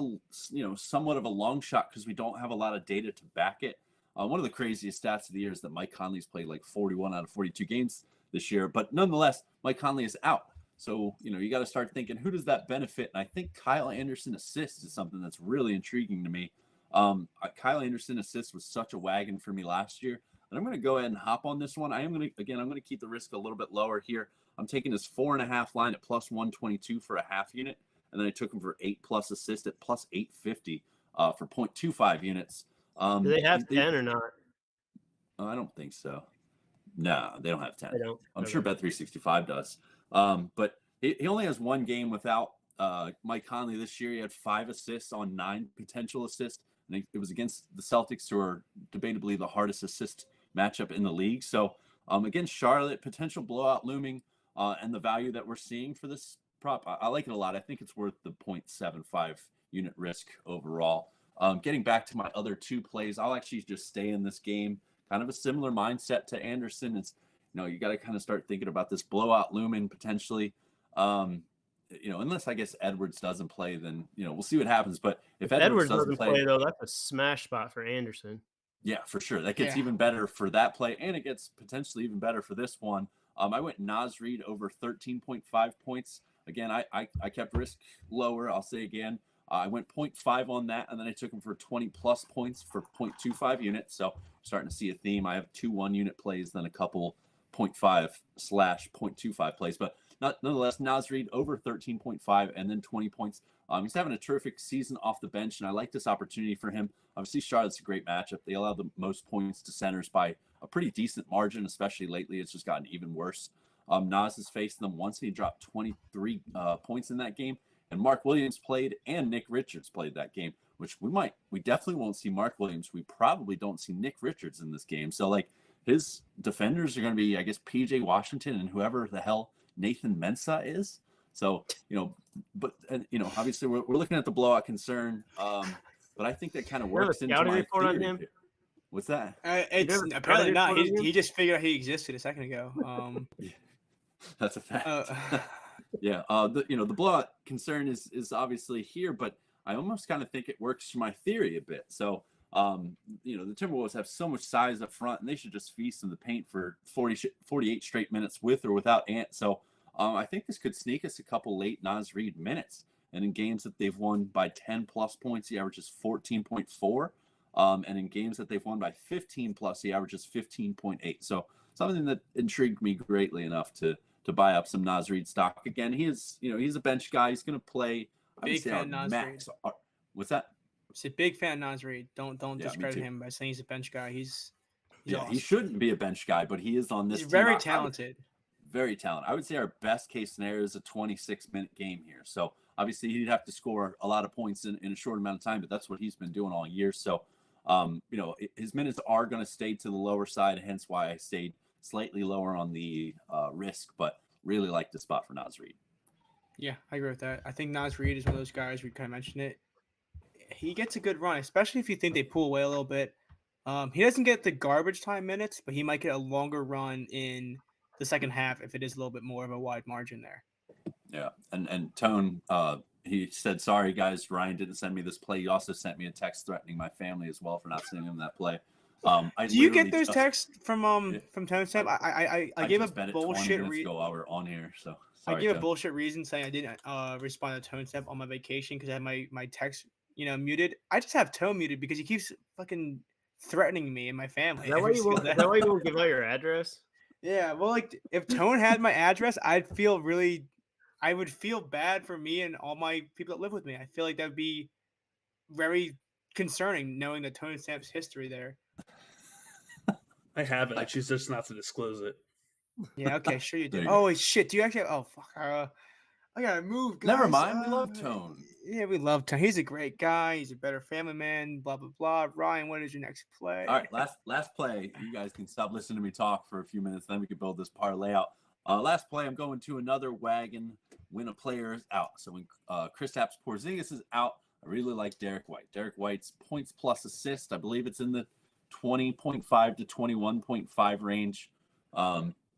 S2: somewhat of a long shot because we don't have a lot of data to back it. One of the craziest stats of the year is that Mike Conley's played like 41 out of 42 games this year, but nonetheless, Mike Conley is out. So, you got to start thinking, who does that benefit? And I think Kyle Anderson assists is something that's really intriguing to me. Kyle Anderson assists was such a wagon for me last year. And I'm going to go ahead and hop on this one. I'm going to keep the risk a little bit lower here. I'm taking his 4.5 line at plus 122 for a half unit. And then I took him for 8+ assist at plus 850 for 0.25 units.
S3: Do they have 10 or not?
S2: I don't think so. No, they don't have 10.
S3: They don't.
S2: I'm sure Bet365 does. But he only has one game without Mike Conley this year. He had 5 assists on 9 potential assists. And it was against the Celtics, who are debatably the hardest assist matchup in the league. So against Charlotte, potential blowout looming, and the value that we're seeing for this prop, I like it a lot. I think it's worth the 0.75 unit risk overall. Getting back to my other 2 plays, I'll actually just stay in this game. Kind of a similar mindset to Anderson. It's, you got to kind of start thinking about this blowout looming potentially. Unless I guess Edwards doesn't play, then we'll see what happens. But if Edwards doesn't play,
S3: though, that's a smash spot for Anderson.
S2: Yeah, for sure. That gets even better for that play, and it gets potentially even better for this one. I went Naz Reid over 13.5 points. Again, I kept risk lower. I'll say again, I went 0.5 on that, and then I took him for 20+ points for 0.25 units. So starting to see a theme. I have 2 1-unit plays, then a couple 0.5/0.25 plays, but nonetheless, Naz Reid over 13.5 and then 20 points. He's having a terrific season off the bench, and I like this opportunity for him. Obviously, Charlotte's a great matchup. They allow the most points to centers by a pretty decent margin, especially lately. It's just gotten even worse. Naz has faced them once, and he dropped 23 points in that game. And Mark Williams played, and Nick Richards played that game, which we definitely won't see Mark Williams. We probably don't see Nick Richards in this game. So, his defenders are going to be, I guess, PJ Washington and whoever the hell Nathan Mensah is. So, obviously we're looking at the blowout concern. But I think that kind of works into my theory here. What's that?
S1: It's apparently not. He just figured out he existed a second ago.
S2: That's a fact. Yeah. The blowout concern is obviously here, but I almost kind of think it works for my theory a bit. So, the Timberwolves have so much size up front, and they should just feast in the paint for 48 straight minutes with or without Ant. So I think this could sneak us a couple late Naz Reid minutes. And in games that they've won by 10+ points, he averages 14.4. And in games that they've won by 15+, he averages 15.8. So something that intrigued me greatly enough to buy up some Naz Reid stock. Again, he's a bench guy. He's going to play.
S1: Big fan Naz Reid.
S2: What's that?
S1: He's a big fan of Naz Reid. Don't discredit him by saying he's a bench guy. He's He's
S2: Yeah, he
S1: awesome.
S2: shouldn't be a bench guy, but he is on this
S1: He's
S2: team.
S1: very talented.
S2: Very talented. I would say our best case scenario is a 26-minute game here. So obviously he'd have to score a lot of points in a short amount of time, but that's what he's been doing all year. So, his minutes are going to stay to the lower side, hence why I stayed slightly lower on the risk, but really like the spot for Naz Reid.
S1: Yeah, I agree with that. I think Naz Reid is one of those guys, we kind of mentioned it. He gets a good run, especially if you think they pull away a little bit. He doesn't get the garbage time minutes, but he might get a longer run in the second half if it is a little bit more of a wide margin there.
S2: Yeah, and Tone, he said, "Sorry guys, Ryan didn't send me this play. He also sent me a text threatening my family as well for not sending him that play."
S1: Do you get those texts from Tone Step? I gave a
S2: just bet it 20
S1: bullshit
S2: minutes ago while we're on here. So
S1: I
S2: sorry,
S1: gave a
S2: Tone.
S1: bullshit reason saying I didn't respond to Tone Step on my vacation because I had my text muted. I just have Tone muted because he keeps fucking threatening me and my family.
S3: Is that why you won't give out your address?
S1: Yeah, well, like if Tone had my address, I would feel bad for me and all my people that live with me. I feel like that would be very concerning knowing the Tone Stamp's history there.
S4: I have it. I choose just not to disclose it.
S1: Yeah, okay, sure you do.
S2: You
S1: Oh, wait, shit. Do you actually oh fuck. I gotta move, guys.
S2: Never mind. We love Tone.
S1: Yeah, we love Tone. He's a great guy. He's a better family man. Blah blah blah. Ryan, what is your next play?
S2: All right, last play. You guys can stop listening to me talk for a few minutes, then we can build this parlay out. Last play, I'm going to another wagon when a player is out. So when Kristaps Porzingis is out, I really like Derek White. Derek White's points plus assist, I believe it's in the 20.5 to 21.5 range.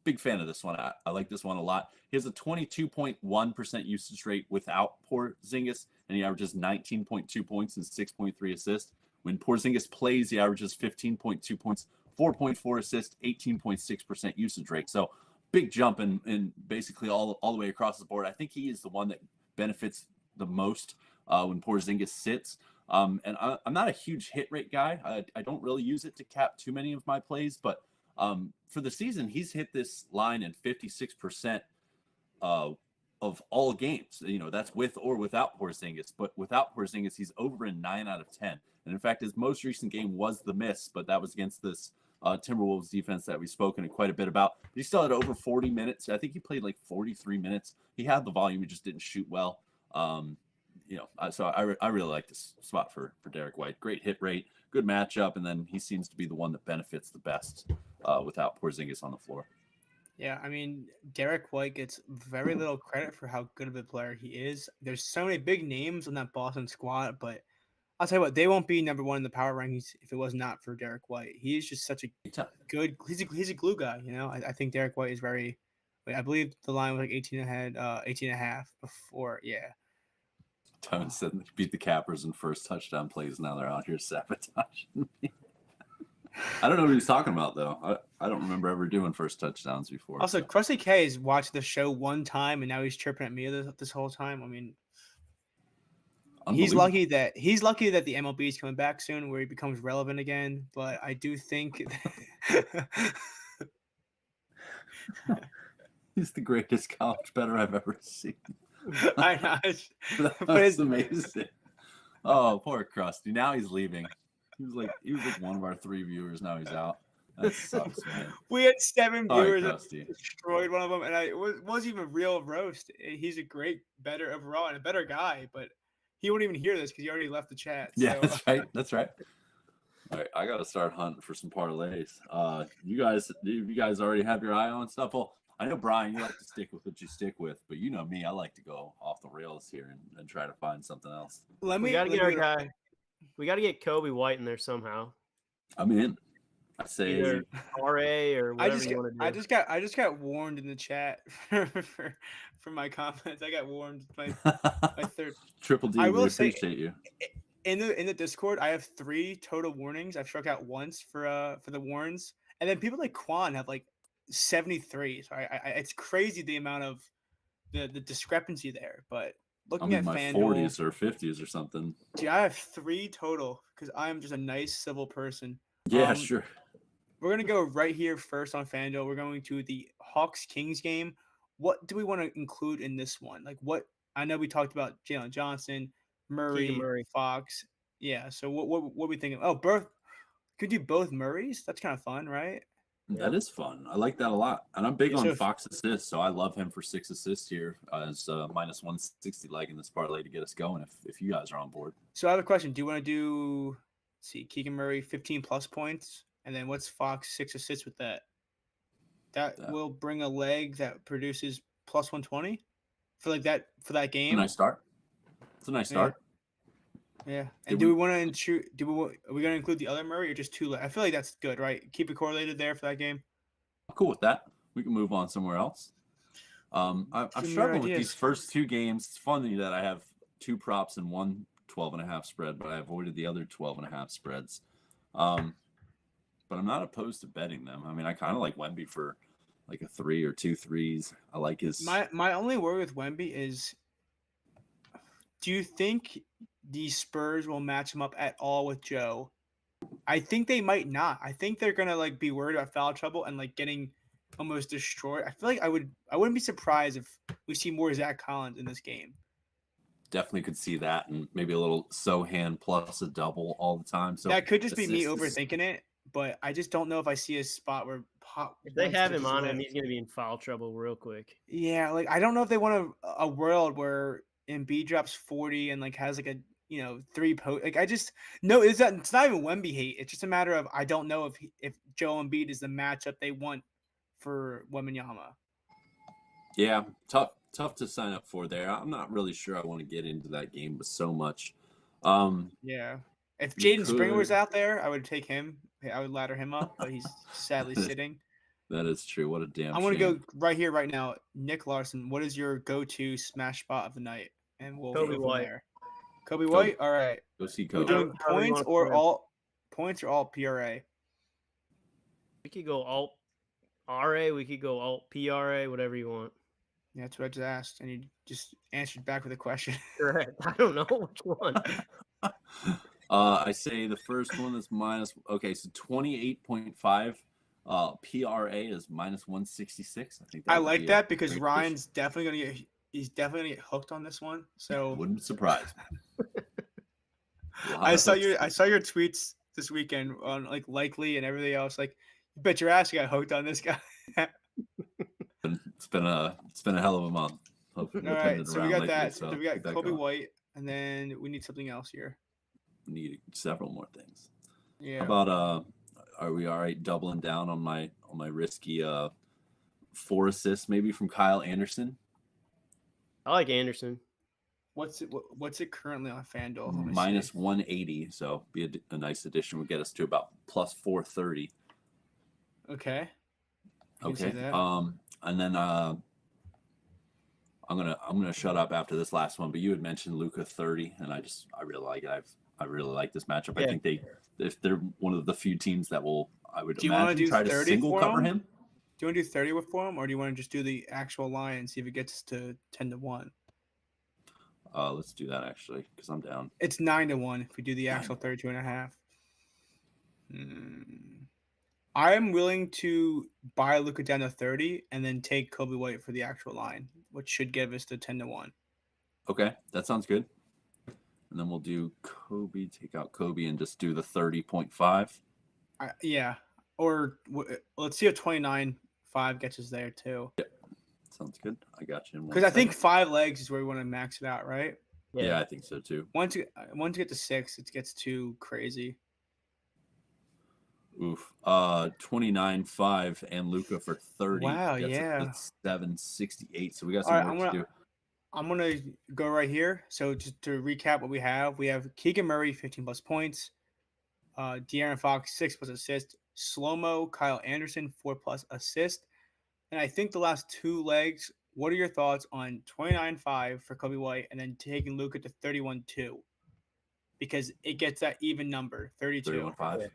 S2: Big fan of this one. I like this one a lot. He has a 22.1% usage rate without Porzingis, and he averages 19.2 points and 6.3 assists. When Porzingis plays, he averages 15.2 points, 4.4 assists, 18.6% usage rate. So big jump in basically all the way across the board. I think he is the one that benefits the most when Porzingis sits. And I'm not a huge hit rate guy. I don't really use it to cap too many of my plays, but for the season, he's hit this line in 56% of all games. That's with or without Porzingis. But without Porzingis, he's over in 9 out of 10. And in fact, his most recent game was the miss, but that was against this Timberwolves defense that we've spoken quite a bit about. But he still had over 40 minutes. I think he played like 43 minutes. He had the volume, he just didn't shoot well. So I really like this spot for Derek White. Great hit rate, good matchup, and then he seems to be the one that benefits the best without Porzingis on the floor.
S1: Yeah, I mean, Derek White gets very little credit for how good of a player he is. There's so many big names on that Boston squad, but I'll tell you what, they won't be number one in the power rankings if it was not for Derek White. He is just such a good. He's a glue guy. I think Derek White is very. I believe the line was like 18 ahead, 18 and a half before. Yeah.
S2: Tone said they beat the Cappers in first touchdown plays. Now they're out here sabotaging me. I don't know what he's talking about, though. I don't remember ever doing first touchdowns before.
S1: Also, Krusty K has watched the show one time, and now he's chirping at me this whole time. I mean, he's lucky that the MLB is coming back soon, where he becomes relevant again. But I do think
S2: he's the greatest college bettor I've ever seen.
S1: I know,
S2: That's amazing. Oh, poor Krusty. Now he's leaving. He was like one of our 3 viewers. Now he's out. That sucks, man.
S1: We had 7 viewers
S2: Krusty.
S1: Destroyed one of them, and it wasn't even real roast. He's a great bettor overall and a better guy, but he won't even hear this because he already left the chat.
S2: Yeah, that's right. That's right. All right, I gotta start hunting for some parlays. You guys already have your eye on stuff? Well, I know, Brian, you like to stick with what you stick with, but you know me, I like to go off the rails here and try to find something else.
S3: We got to get our guy. We got to get Kobe White in there somehow.
S2: I'm in. I say
S3: either RA or whatever you want to do.
S1: I just got warned in the chat for my comments. I got warned my third.
S2: Triple D, I will appreciate you.
S1: In the Discord, I have 3 total warnings. I've struck out once for the warns, and then people like Quan have like 73. So it's crazy the amount of the discrepancy there. But looking at
S2: my
S1: FanDuel,
S2: 40s or 50s or something.
S1: Dude, I have 3 total because I am just a nice civil person.
S2: Yeah, sure.
S1: We're gonna go right here first on FanDuel. We're going to the Hawks Kings game. What do we want to include in this one? Like what? I know we talked about Jalen Johnson, Murray, Fox. Yeah. So what are we thinking? Oh, could do both Murrays. That's kind of fun, right?
S2: That is fun. I like that a lot. And I'm big
S1: Yeah,
S2: on
S1: so
S2: Fox assists, so I love him for 6 assists here as minus 160 leg in this parlay to get us going if you guys are on board.
S1: So I have a question. Do you want to do, let's see, Keegan Murray 15 plus points, and then what's Fox 6 assists with that? That will bring a leg that produces plus 120 for that game.
S2: A nice start. It's a nice start.
S1: Yeah. And do we want to are we going to include the other Murray or just two? I feel like that's good, right? Keep it correlated there for that game.
S2: I'm cool with that. We can move on somewhere else. I'm struggling with these first two games. It's funny that I have two props and one 12.5 spread, but I avoided the other 12.5 spreads. But I'm not opposed to betting them. I mean, I kind of like Wemby for like a 3 or 2 threes. I like his.
S1: My only worry with Wemby is, do you think the Spurs will match him up at all with Joe? I think they might not. I think they're gonna like be worried about foul trouble and like getting almost destroyed. I feel like I wouldn't be surprised if we see more Zach Collins in this game.
S2: Definitely could see that, and maybe a little Sohan plus a double all the time. So
S1: that could just be me overthinking it, but I just don't know if I see a spot where
S3: if they have him on him, he's gonna be in foul trouble real quick.
S1: Yeah, like I don't know if they want a world where Embiid drops 40 and like has like a 3 post. Like I just no, it's not even Wemby hate. It's just a matter of I don't know if Joe Embiid is the matchup they want for Wembanyama.
S2: Yeah, tough to sign up for there. I'm not really sure I want to get into that game with so much.
S1: Yeah, if Jaden Springer was out there, I would take him. I would ladder him up, but he's sadly sitting.
S2: That is true. What a damn.
S1: I want to go right here, right now. Nick Larson, what is your go-to smash spot of the night? And we'll go from there. Kobe White. All right.
S2: Go see
S1: We're
S2: Kobe.
S1: doing points or all PRA.
S3: We could go alt RA. We could go alt PRA. Whatever you want.
S1: Yeah, that's what I just asked, and you just answered back with a question.
S3: Correct. I don't know which one.
S2: I say the first one is minus. Okay, so 28.5. PRA is minus 166. I think.
S1: I like that because Ryan's definitely gonna get. He's definitely gonna get hooked on this one. So
S2: wouldn't surprise me.
S1: I saw your tweets this weekend on like Likely and everything else. Like, you bet your ass you got hooked on this guy.
S2: It's been a hell of a month.
S1: All right, so we got that. So we got Kobe White, and then we need something else here.
S2: We need several more things.
S1: Yeah.
S2: How about are we all right doubling down on my risky 4 assists maybe from Kyle Anderson?
S3: I like Anderson.
S1: What's it currently on FanDuel?
S2: Minus 180, so be a nice addition. Would get us to about plus 430.
S1: Okay.
S2: Okay. And then I'm gonna shut up after this last one. But you had mentioned Luka 30, and I really like it. I really like this matchup. Yeah. I think if they're one of the few teams that will, I would imagine, try to single cover him.
S1: Do you want to do 30 for him, or do you want to just do the actual line and see if it gets to 10-1?
S2: Let's do that actually, because I'm down.
S1: It's 9-1 if we do the actual 32.5. I'm willing to buy Luka down to 30 and then take Kobe White for the actual line, which should give us the 10-1.
S2: Okay, that sounds good. And then we'll do Kobe, take out Kobe, and just do the 30.5.
S1: Yeah, or let's see if 29.5 gets us there too.
S2: Yep. Sounds good. I got you.
S1: Because I think 5 legs is where we want to max it out, right?
S2: Yeah, I think so too.
S1: Once you get to 6, it gets too crazy.
S2: Oof. 29.5 and Luka for 30.
S1: Wow, yeah.
S2: 768. So we got some work to do.
S1: I'm gonna go right here. So just to recap what we have Keegan Murray 15 plus points, De'Aaron Fox 6 plus assists, Slow-Mo Kyle Anderson 4 plus assists, and I think the last 2 legs. What are your thoughts on 29.5 for Kobe White and then taking Luka to 31.2? Because it gets that even number, 32.
S2: 31.5.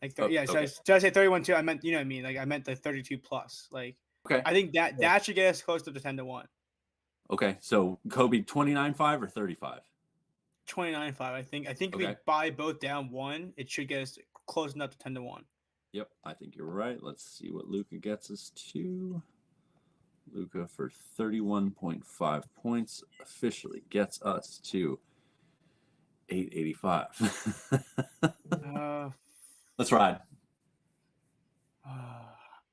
S1: Like, yeah. So did I say 31.2? I meant, you know what I mean? Like, I meant the 32 plus. Like,
S2: okay.
S1: I think that should get us close to the 10-1.
S2: Okay, so Kobe 29.5 or 35?
S1: 29.5. I think if we buy both down 1, it should get us close enough to 10-1.
S2: Yep, I think you're right. Let's see what Luka gets us to. Luka for 31.5 points officially gets us to 885. Let's ride.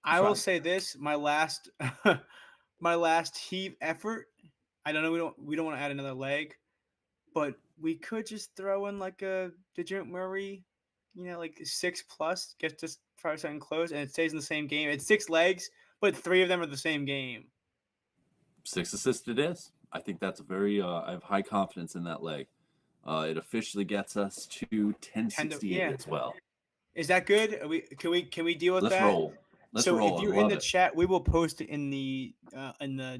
S1: I will
S2: right.
S1: say this: my last, my last heave effort. I don't know. We don't want to add another leg, but we could just throw in like a DeJounte Murray, like 6+, get just probably something close, and it stays in the same game. It's 6 legs, but 3 of them are the same game.
S2: 6 assists it is. I think that's a very. I have high confidence in that leg. It officially gets us to 1068 as well.
S1: Is that good? Can we deal with
S2: Let's
S1: that?
S2: roll. Let's roll.
S1: If you're in the chat, we will post it in the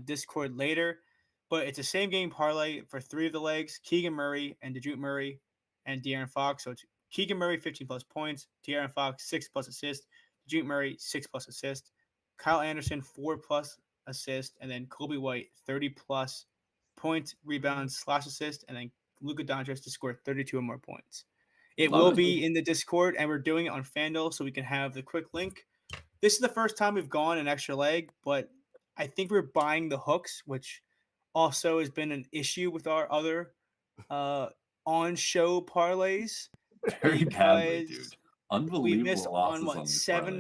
S1: Discord later. But it's a same game parlay for 3 of the legs: Keegan Murray and DeJounte Murray and De'Aaron Fox. So it's Keegan Murray 15+ points, De'Aaron Fox 6+ assists, DeJounte Murray 6+ assists, Kyle Anderson 4+ assists, and then Kobe White 30+ points, rebounds, /assist, and then Luka Doncic to score 32 or more points. It will be in the Discord, and we're doing it on FanDuel, so we can have the quick link. This is the first time we've gone an extra leg, but I think we're buying the hooks, which also has been an issue with our other on-show parlays.
S2: Very badly, dude. Unbelievable
S1: we missed
S2: losses
S1: on
S2: on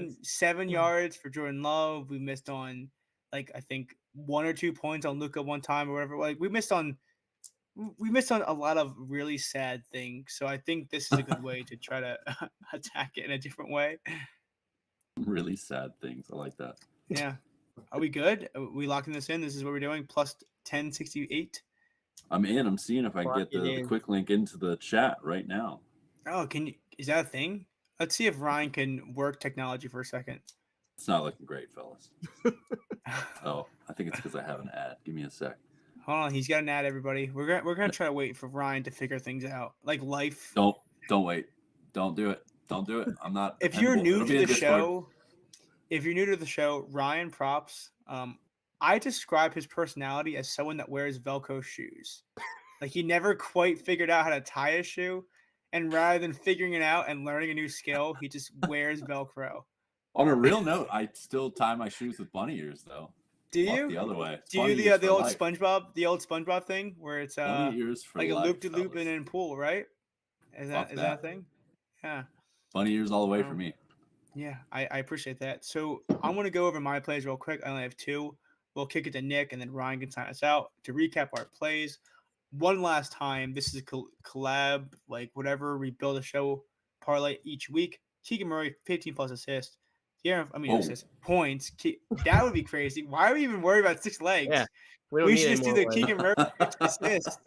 S2: these
S1: seven yards for Jordan Love. We missed on I think 1 or 2 points on Luka one time or whatever. Like we missed on a lot of really sad things. So I think this is a good way to try to attack it in a different way.
S2: Really sad things. I like that.
S1: Yeah. Are we good? Are we locking this in? This is what we're doing. Plus 1068.
S2: I'm in. I'm seeing if I can get the quick link into the chat right now.
S1: Oh, is that a thing? Let's see if Ryan can work technology for a second.
S2: It's not looking great, fellas. Oh, I think it's because I have an ad. Give me a sec.
S1: Hold on, he's got an ad. Everybody, we're gonna try to wait for Ryan to figure things out, like life.
S2: Don't wait. Don't do it. Don't do it. I'm not.
S1: If you're new to the show, Ryan Props. I describe his personality as someone that wears Velcro shoes. Like he never quite figured out how to tie a shoe, and rather than figuring it out and learning a new skill, he just wears Velcro.
S2: On a real note, I still tie my shoes with bunny ears, though.
S1: Do you?
S2: The other way.
S1: Do you do the old SpongeBob thing where it's
S2: bunny ears for
S1: like
S2: life,
S1: a loop-de-loop in a pool, right? Is that a thing? Yeah.
S2: Bunny ears all the way for me.
S1: Yeah, I appreciate that. So I'm going to go over my plays real quick. I only have 2. We'll kick it to Nick, and then Ryan can sign us out. To recap our plays, one last time, this is a collab, like whatever, we build a show parlay each week. Keegan Murray, 15+ assists. Assists, points. That would be crazy. Why are we even worried about 6 legs?
S3: Yeah,
S1: we should just do the Keegan Murray assist.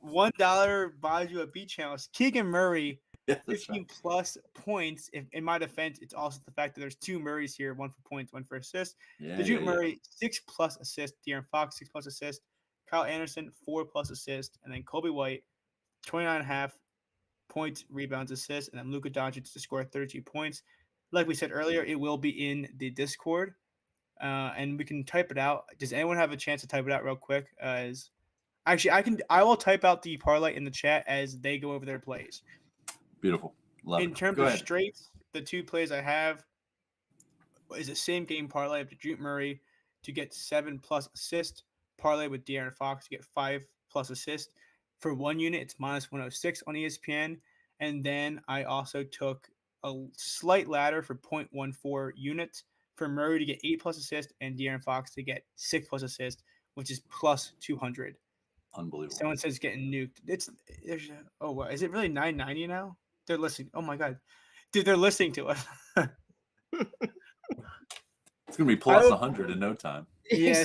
S1: $1 buys you a beach house. Keegan Murray, 15+ points. In my defense, it's also the fact that there's 2 Murrays here, 1 for points, 1 for assists. DeJounte Murray, 6+ assists. De'Aaron Fox, 6+ assists. Kyle Anderson, 4+ assists. And then Kobe White, 29.5 points, rebounds, assists. And then Luka Doncic to score 32 points. Like we said earlier, it will be in the Discord. And we can type it out. Does anyone have a chance to type it out real quick? I will type out the parlay in the chat as they go over their plays.
S2: Beautiful. Love
S1: in terms of straights, the 2 plays I have is the same game parlay of DeJounte Murray to get 7+ assists, parlay with De'Aaron Fox to get 5+ assists. For 1 unit, it's -106 on ESPN. And then I also took a slight ladder for 0.14 units for Murray to get 8+ assists and De'Aaron Fox to get 6+ assists, which is +200.
S2: Unbelievable.
S1: Someone says getting nuked. Is it really $9.90 now? They're listening. Oh my god, dude, they're listening to us.
S2: It's gonna be +100 in no time.
S1: Yeah,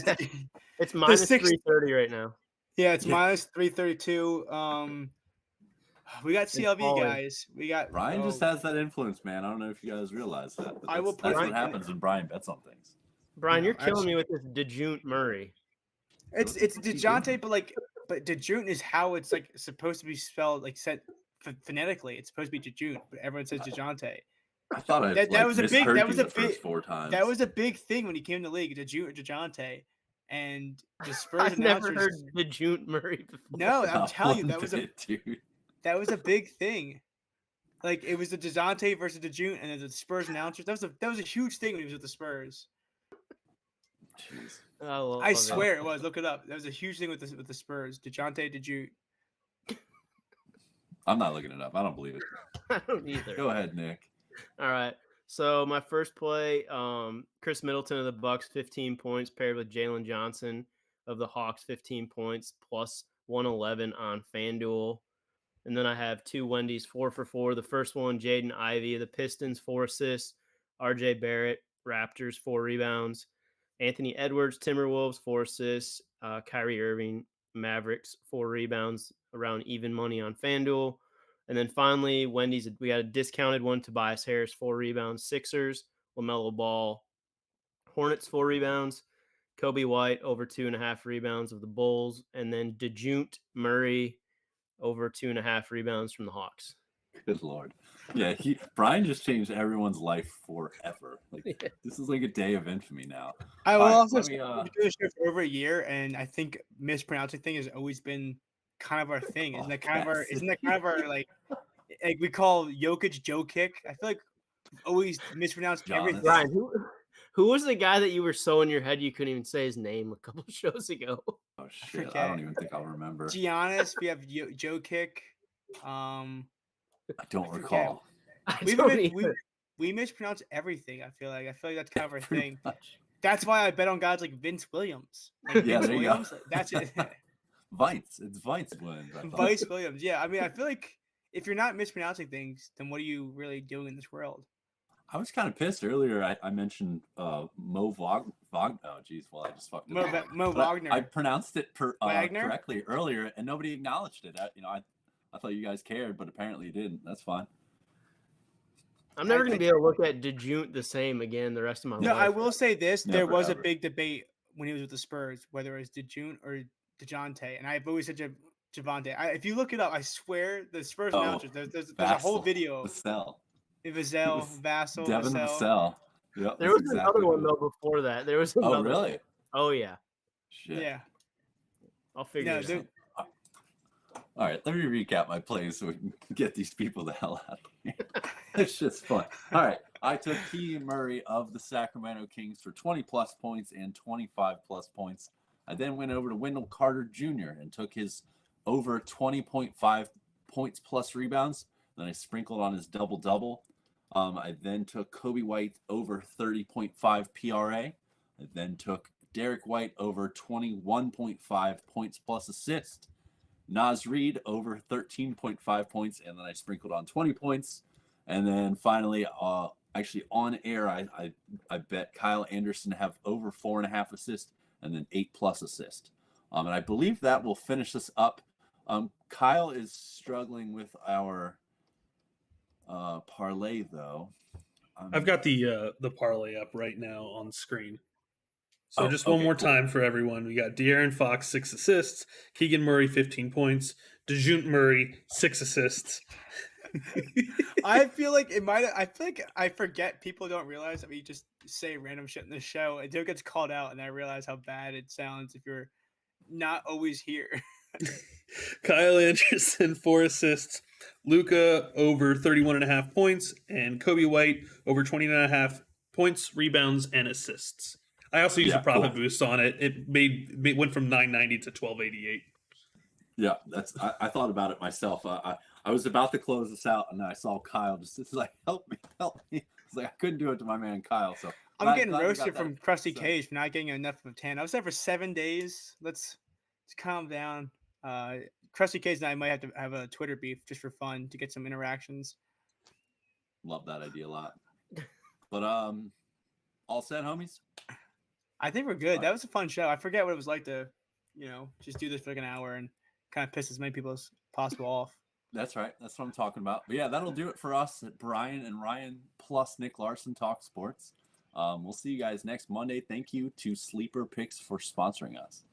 S3: it's -330 right now.
S1: Yeah, it's -332. We got CLV guys. We got
S2: Brian just has that influence, man. I don't know if you guys realize that, but that's what happens when Brian bets on things.
S3: Brian, you're killing me with this DeJounte Murray.
S1: It's DeJounte, but DeJounte is how it's like supposed to be spelled, like said phonetically. It's supposed to be DeJounte, but everyone says DeJounte.
S2: I thought that was a big 4 times.
S1: That was a big thing when he came to the league, DeJounte. And the Spurs
S3: I've never heard DeJounte Murray before.
S1: No, I'm telling you, that was a big thing. Like it was the DeJounte versus DeJounte, and then the Spurs announcers. That was a huge thing when he was with the Spurs.
S2: Jeez.
S1: I swear it was. Look it up. That was a huge thing with the Spurs. DeJounte, DeJounte.
S2: I'm not looking it up. I don't believe it.
S3: I don't either.
S2: Go ahead, Nick.
S3: All right. So my first play, Chris Middleton of the Bucks, 15 points, paired with Jalen Johnson of the Hawks, 15 points, plus 111 on FanDuel. And then I have two Wendy's 4-for-4. The first one, Jaden Ivey of the Pistons, 4 assists. RJ Barrett, Raptors, 4 rebounds. Anthony Edwards, Timberwolves, 4 assists. Kyrie Irving, Mavericks, 4 rebounds, around even money on FanDuel. And then finally, Wendy's, we got a discounted one, Tobias Harris, 4 rebounds. Sixers, LaMelo Ball, Hornets, 4 rebounds. Kobe White, over 2.5 rebounds of the Bulls. And then DeJounte Murray, over 2.5 rebounds from the Hawks.
S2: Good Lord. Yeah, Brian just changed everyone's life forever. Like this is like a day of infamy now.
S1: I will
S2: All right,
S1: also
S2: let
S1: say
S2: me,
S1: we've been doing this show for over a year, and I think mispronouncing thing has always been kind of our thing. Isn't that kind of our?
S2: yes.
S1: Isn't that kind of our like we call Jokic Joe Kick? I feel like we've always mispronounced
S2: Giannis.
S1: everything.
S3: Ryan, who was the guy that you were so in your head you couldn't even say his name a couple of shows ago?
S2: Oh shit! I don't even think I'll remember.
S1: Giannis, we have Joe Kick.
S2: I don't
S1: forget.
S2: recall.
S1: We mispronounce everything. I feel like that's kind of our
S2: Pretty
S1: thing.
S2: much.
S1: That's why I bet on guys like Vince Williams. Like
S2: Yeah,
S1: Vince
S2: there you
S1: Williams,
S2: go.
S1: that's it.
S2: Vice. It's Vice Williams. I thought.
S1: Vice Williams. Yeah, I mean, I feel like if you're not mispronouncing things, then what are you really doing in this world?
S2: I was kind of pissed earlier. I mentioned Mo Wagner. Oh, geez. Well, I just fucked it up.
S1: Mo
S2: But
S1: Wagner.
S2: I pronounced it
S1: Wagner?
S2: correctly earlier, and nobody acknowledged it. I thought you guys cared, but apparently you didn't. That's fine.
S3: I'm never going to be able to look at DeJounte the same again the rest of my life.
S1: No, I will say this: there
S2: Never,
S1: was a
S2: ever.
S1: big debate when he was with the Spurs, whether it was DeJounte or DeJounte, and I've always said Javante. If you look it up, I swear the Spurs announcers. There's a whole video.
S2: Vassell.
S1: Vassell,
S2: Devin
S1: Vassell.
S2: Vassell. Yep,
S3: There was
S2: exactly
S3: another one
S2: what it
S3: though before that. There was
S2: is.
S3: another
S2: Oh, really?
S3: one. Oh yeah.
S2: Shit.
S1: Yeah.
S3: I'll figure it out.
S2: All right, let me recap my plays so we can get these people the hell out of here. It's just fun. All right, I took Keegan Murray of the Sacramento Kings for 20-plus points and 25-plus points. I then went over to Wendell Carter Jr. and took his over 20.5 points plus rebounds. Then I sprinkled on his double-double. I then took Kobe White over 30.5 PRA. I then took Derek White over 21.5 points plus assist. Naz Reid over 13.5 points, and then I sprinkled on 20 points. And then finally, actually on air, I bet Kyle Anderson to have over 4.5 assists and then 8+ assists. And I believe that will finish this up. Kyle is struggling with our parlay, though.
S4: I've got the parlay up right now on screen. So just one more time for everyone. We got De'Aaron Fox, 6 assists. Keegan Murray, 15 points. DeJounte Murray, 6 assists.
S1: I feel like I forget people don't realize that we just say random shit in the show until it gets called out, and I realize how bad it sounds if you're not always here.
S4: Kyle Anderson, 4 assists. Luka over 31.5 points. And Kobe White over 29.5 points, rebounds, and assists. I also used a profit boost on it. It went from 990 to 1288.
S2: Yeah, I thought about it myself. I was about to close this out, and I saw Kyle just like, help me. It's like I couldn't do it to my man Kyle. So
S1: I'm getting roasted from Krusty Cage for not getting enough of a 10. I was there for 7 days. Let's calm down. Krusty Cage and I might have to have a Twitter beef just for fun to get some interactions.
S2: Love that idea a lot. But all set, homies.
S1: I think we're good. That was a fun show. I forget what it was like to, just do this for like an hour and kind of piss as many people as possible off.
S2: That's right. That's what I'm talking about. But yeah, that'll do it for us at Brian and Ryan plus Nick Larson Talk Sports. We'll see you guys next Monday. Thank you to Sleeper Picks for sponsoring us.